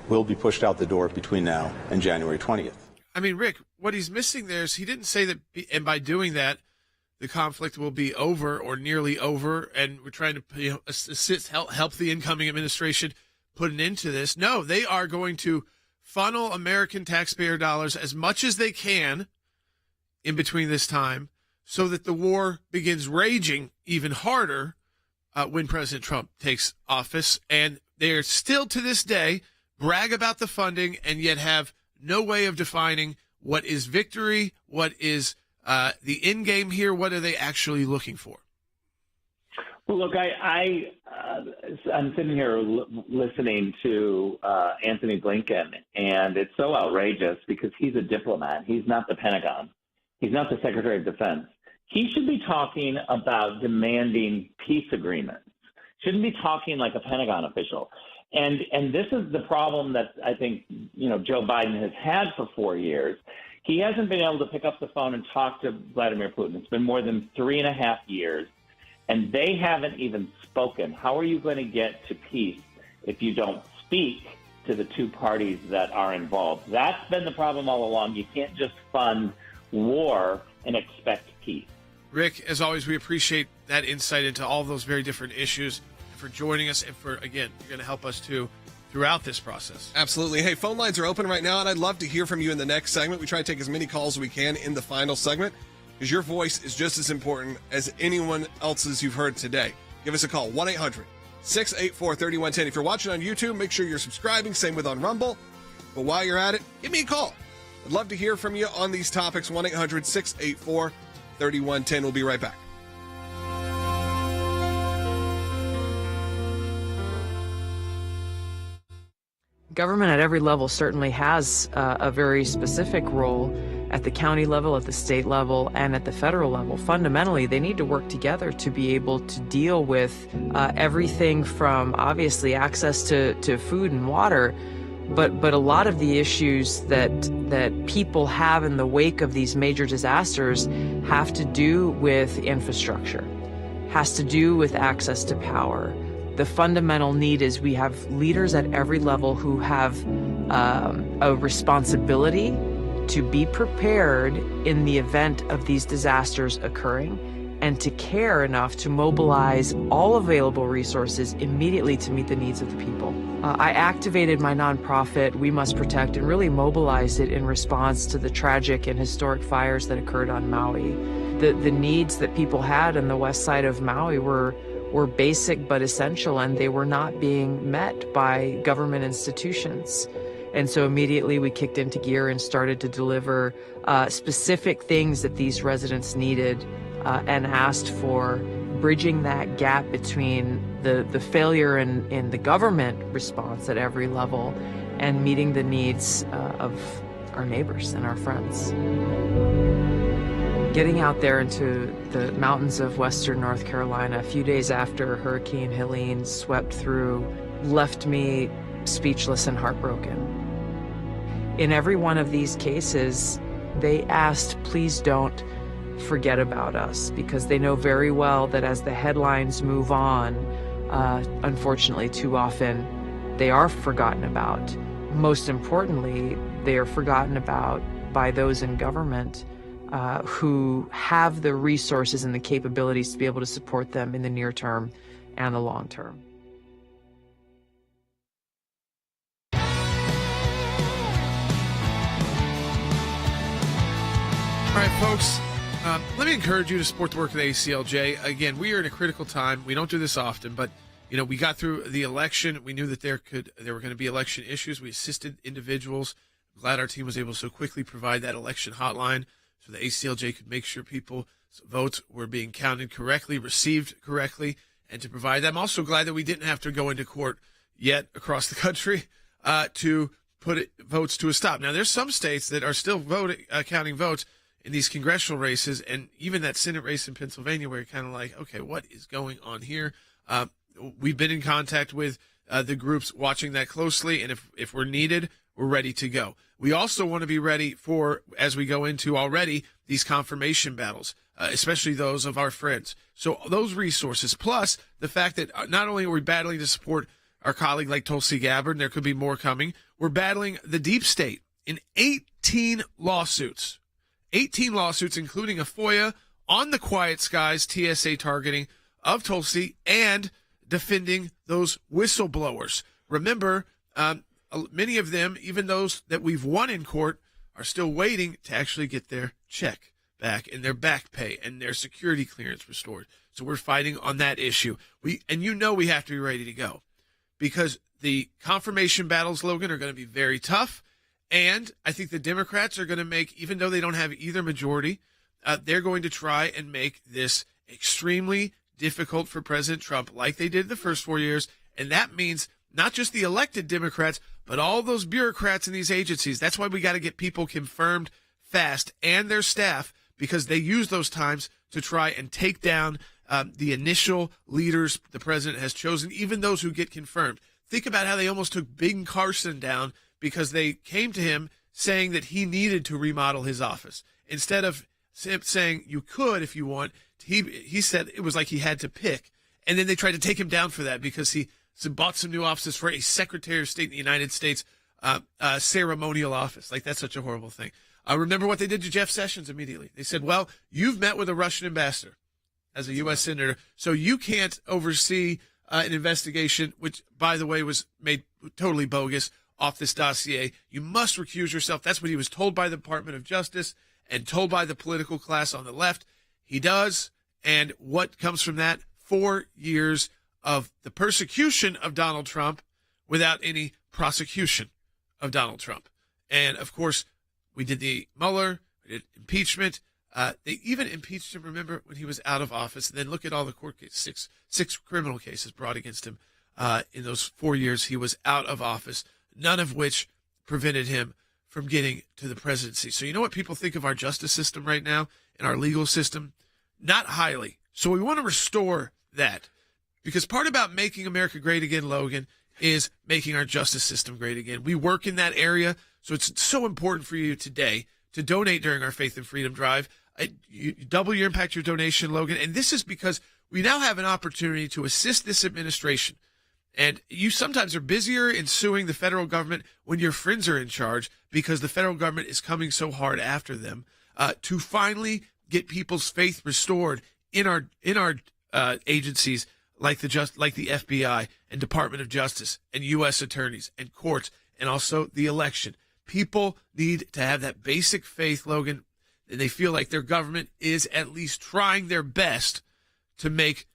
[SPEAKER 15] will be pushed out the door between now and January 20th.
[SPEAKER 2] I mean, Rick, what he's missing there is he didn't say that, and by doing that, the conflict will be over or nearly over, and we're trying to assist, help the incoming administration put an end to this. No, they are going to funnel American taxpayer dollars as much as they can in between this time so that the war begins raging even harder when President Trump takes office. And they are still to this day brag about the funding and yet have no way of defining what is victory, what is the end game here. What are they actually looking for?
[SPEAKER 17] Well, look, I'm sitting here listening to Anthony Blinken, and it's so outrageous because he's a diplomat. He's not the Pentagon. He's not the Secretary of Defense. He should be talking about demanding peace agreements. Shouldn't be talking like a Pentagon official. And this is the problem that I think, Joe Biden has had for 4 years. He hasn't been able to pick up the phone and talk to Vladimir Putin. It's been more than 3.5 years, and they haven't even spoken. How are you going to get to peace if you don't speak to the two parties that are involved? That's been the problem all along. You can't just fund war and expect peace.
[SPEAKER 2] Rick, as always, we appreciate that insight into all those very different issues, for joining us, and for, again, you're going to help us too throughout this process.
[SPEAKER 7] Absolutely. Hey, phone lines are open right now, and I'd love to hear from you in the next segment. We try to take as many calls as we can in the final segment because your voice is just as important as anyone else's you've heard today. Give us a call, 1-800-684-3110. If you're watching on YouTube, make sure you're subscribing. Same with on Rumble. But while you're at it, give me a call. I'd love to hear from you on these topics, 1-800-684-3110. We'll be right back.
[SPEAKER 8] Government at every level certainly has a very specific role at the county level, at the state level, and at the federal level. Fundamentally, they need to work together to be able to deal with everything from obviously access to food and water, but a lot of the issues that people have in the wake of these major disasters have to do with infrastructure, has to do with access to power. The fundamental need is we have leaders at every level who have a responsibility to be prepared in the event of these disasters occurring and to care enough to mobilize all available resources immediately to meet the needs of the people. I activated my nonprofit, We Must Protect, and really mobilized it in response to the tragic and historic fires that occurred on Maui. The needs that people had on the west side of Maui were basic but essential, and they were not being met by government institutions. And so immediately we kicked into gear and started to deliver specific things that these residents needed and asked for bridging that gap between the failure in the government response at every level and meeting the needs of our neighbors and our friends. Getting out there into the mountains of western North Carolina a few days after Hurricane Helene swept through left me speechless and heartbroken. In every one of these cases, they asked, please don't forget about us, because they know very well that as the headlines move on, unfortunately too often, they are forgotten about. Most importantly, they are forgotten about by those in government who have the resources and the capabilities to be able to support them in the near term and the long term.
[SPEAKER 2] All right, folks, let me encourage you to support the work of the ACLJ. Again, we are in a critical time. We don't do this often, but we got through the election. We knew that there were going to be election issues. We assisted individuals. I'm glad our team was able to so quickly provide that election hotline so the ACLJ could make sure people's votes were being counted correctly, received correctly, and to provide that. I'm also glad that we didn't have to go into court yet across the country to put votes to a stop. Now, there's some states that are still counting votes in these congressional races, and even that Senate race in Pennsylvania, where you're kind of like, okay, what is going on here? We've been in contact with the groups watching that closely, and if we're needed, we're ready to go. We also want to be ready for, as we go into already, these confirmation battles, especially those of our friends. So those resources, plus the fact that not only are we battling to support our colleague like Tulsi Gabbard, and there could be more coming, we're battling the deep state in 18 lawsuits. 18 lawsuits, including a FOIA on the Quiet Skies TSA targeting of Tulsi and defending those whistleblowers. Remember, many of them, even those that we've won in court, are still waiting to actually get their check back and their back pay and their security clearance restored. So we're fighting on that issue. We have to be ready to go because the confirmation battles, Logan, are going to be very tough. And I think the Democrats are going to make, even though they don't have either majority, they're going to try and make this extremely difficult for President Trump, like they did the first 4 years. And that means not just the elected Democrats, but all those bureaucrats in these agencies. That's why we got to get people confirmed fast and their staff, because they use those times to try and take down the initial leaders the president has chosen, even those who get confirmed. Think about how they almost took Ben Carson down because they came to him saying that he needed to remodel his office. Instead of saying you could if you want, he said it was like he had to pick. And then they tried to take him down for that because he bought some new offices for a Secretary of State in the United States ceremonial office. Like, that's such a horrible thing. Remember what they did to Jeff Sessions immediately. They said, well, you've met with a Russian ambassador as a U.S. senator, so you can't oversee an investigation, which, by the way, was made totally bogus off this dossier. You must recuse yourself. That's what he was told by the Department of Justice and told by the political class on the left. He does. And what comes from that? 4 years of the persecution of Donald Trump without any prosecution of Donald Trump. And, of course, we did the Mueller, we did impeachment. They even impeached him, remember, when he was out of office. And then look at all the court cases, six criminal cases brought against him in those 4 years he was out of office, none of which prevented him from getting to the presidency. So you know what people think of our justice system right now and our legal system? Not highly. So we want to restore that, because part about making America great again, Logan, is making our justice system great again. We work in that area, so it's so important for you today to donate during our Faith and Freedom Drive. You double your impact, your donation, Logan. And this is because we now have an opportunity to assist this administration. And you sometimes are busier in suing the federal government when your friends are in charge, because the federal government is coming so hard after them to finally get people's faith restored in our agencies like the FBI and Department of Justice and U.S. attorneys and courts, and also the election. People need to have that basic faith, Logan, and they feel like their government is at least trying their best to make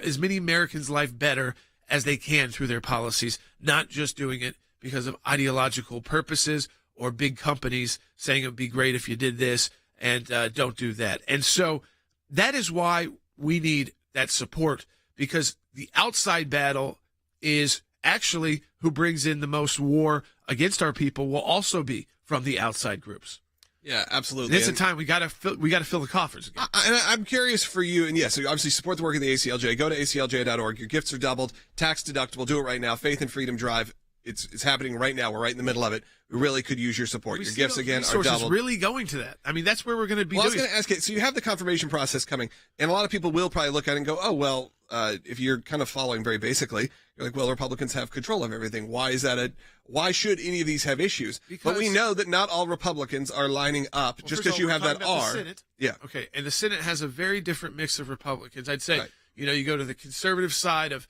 [SPEAKER 2] as many Americans' life better as they can through their policies, not just doing it because of ideological purposes or big companies saying it would be great if you did this and don't do that. And so that is why we need that support, because the outside battle is actually who brings in the most war against our people will also be from the outside groups.
[SPEAKER 7] Yeah, absolutely.
[SPEAKER 2] It's a time we got to fill the coffers again.
[SPEAKER 7] And I'm curious for you, and yes, obviously support the work of the ACLJ. Go to aclj.org. Your gifts are doubled, tax deductible. Do it right now. Faith and Freedom Drive. it's happening right now. We're right in the middle of it. We really could use your support. Your gifts again are doubled.
[SPEAKER 2] Really going to that. I mean, that's where we're going to be.
[SPEAKER 7] Well,
[SPEAKER 2] doing.
[SPEAKER 7] I was going to ask you. So you have the confirmation process coming, and a lot of people will probably look at it and go, "Oh, well, if you're kind of following very basically, you're like, well, Republicans have control of everything. Why is that? Why should any of these have issues?" But we know that not all Republicans are lining up just because you have that R.
[SPEAKER 2] Yeah. Okay. And the Senate has a very different mix of Republicans. I'd say, you go to the conservative side of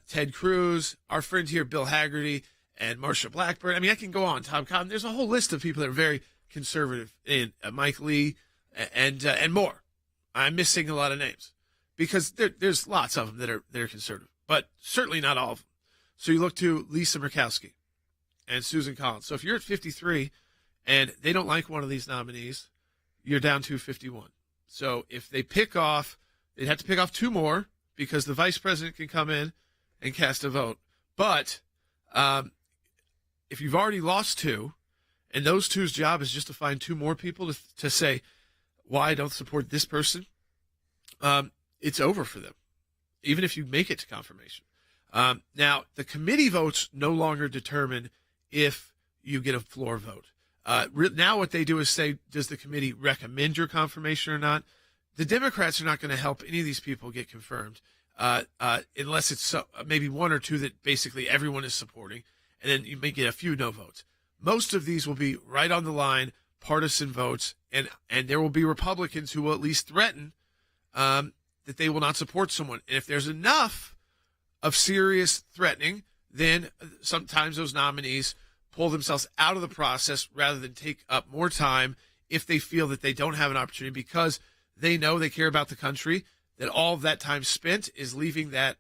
[SPEAKER 2] Ted Cruz, our friend here, Bill Hagerty, and Marsha Blackburn. I mean, I can go on. Tom Cotton. There's a whole list of people that are very conservative, and Mike Lee, and more. I'm missing a lot of names because there's lots of them that are conservative, but certainly not all of them. So you look to Lisa Murkowski and Susan Collins. So if you're at 53 and they don't like one of these nominees, you're down to 51. So if they pick off, they'd have to pick off two more because the vice president can come in and cast a vote. But if you've already lost two, and those two's job is just to find two more people to say why I don't support this person, it's over for them, even if you make it to confirmation. Now, the committee votes no longer determine if you get a floor vote. Now what they do is say, does the committee recommend your confirmation or not? The Democrats are not going to help any of these people get confirmed unless it's maybe one or two that basically everyone is supporting, and then you may get a few no votes. Most of these will be right on the line, partisan votes, and there will be Republicans who will at least threaten that they will not support someone. And if there's enough of serious threatening, then sometimes those nominees pull themselves out of the process rather than take up more time if they feel that they don't have an opportunity because they know they care about the country, that all of that time spent is leaving that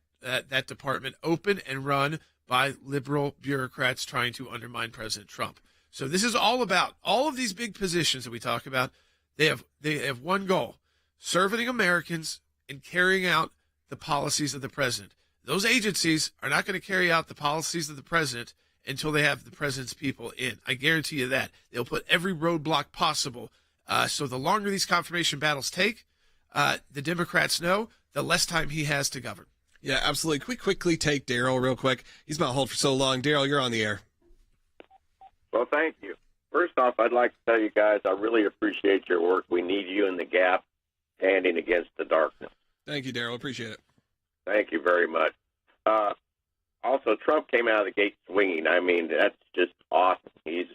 [SPEAKER 2] department open and run by liberal bureaucrats trying to undermine President Trump. So this is all about all of these big positions that we talk about. They have one goal: serving Americans and carrying out the policies of the president. Those agencies are not going to carry out the policies of the president until they have the president's people in. I guarantee you that. They'll put every roadblock possible. So the longer these confirmation battles take, the Democrats know, the less time he has to govern.
[SPEAKER 7] Yeah, absolutely. Can we quickly take Daryl real quick? He's been on hold for so long. Daryl, you're on the air.
[SPEAKER 19] Well, thank you. First off, I'd like to tell you guys I really appreciate your work. We need you in the gap, standing against the darkness.
[SPEAKER 7] Thank you, Daryl. Appreciate it.
[SPEAKER 19] Thank you very much. Also, Trump came out of the gate swinging. I mean, that's just awesome. He's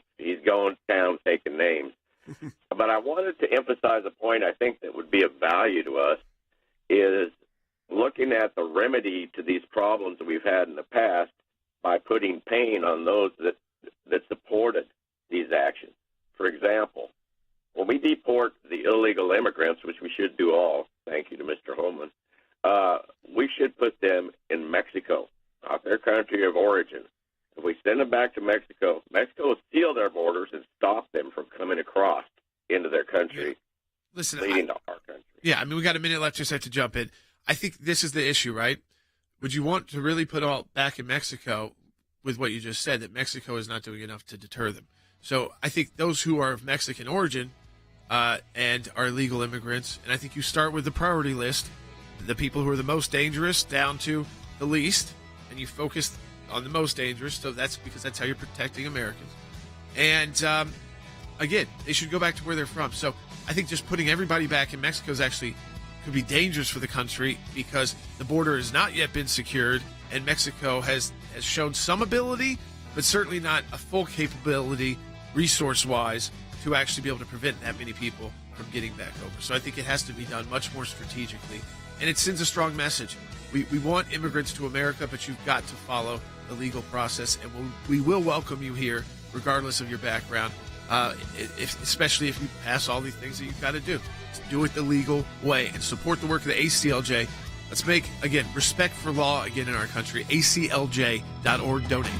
[SPEAKER 19] going down taking names. But I wanted to emphasize a point I think that would be of value to us is looking at the remedy to these problems that we've had in the past by putting pain on those that supported these actions. For example, when we deport the illegal immigrants, which we should do all, thank you to Mr. Homeland, we should put them in Mexico, not their country of origin. If we send them back to Mexico, Mexico will seal their borders and stop them from coming across into their country, leading to our country.
[SPEAKER 2] Yeah, I mean, we got a minute left, just have to jump in. I think this is the issue, right? Would you want to really put all back in Mexico with what you just said, that Mexico is not doing enough to deter them? So I think those who are of Mexican origin and are illegal immigrants, and I think you start with the priority list, the people who are the most dangerous down to the least, and you focus on the most dangerous, so that's because that's how you're protecting Americans. And again, they should go back to where they're from. So I think just putting everybody back in Mexico is actually could be dangerous for the country because the border has not yet been secured, and Mexico has shown some ability, but certainly not a full capability resource-wise to actually be able to prevent that many people from getting back over. So I think it has to be done much more strategically, and it sends a strong message. We want immigrants to America, but you've got to follow the legal process, and we will welcome you here regardless of your background, especially if you pass all these things that you've got to do. Do it the legal way and support the work of the ACLJ. Let's make, again, respect for law again in our country. ACLJ.org. Donate.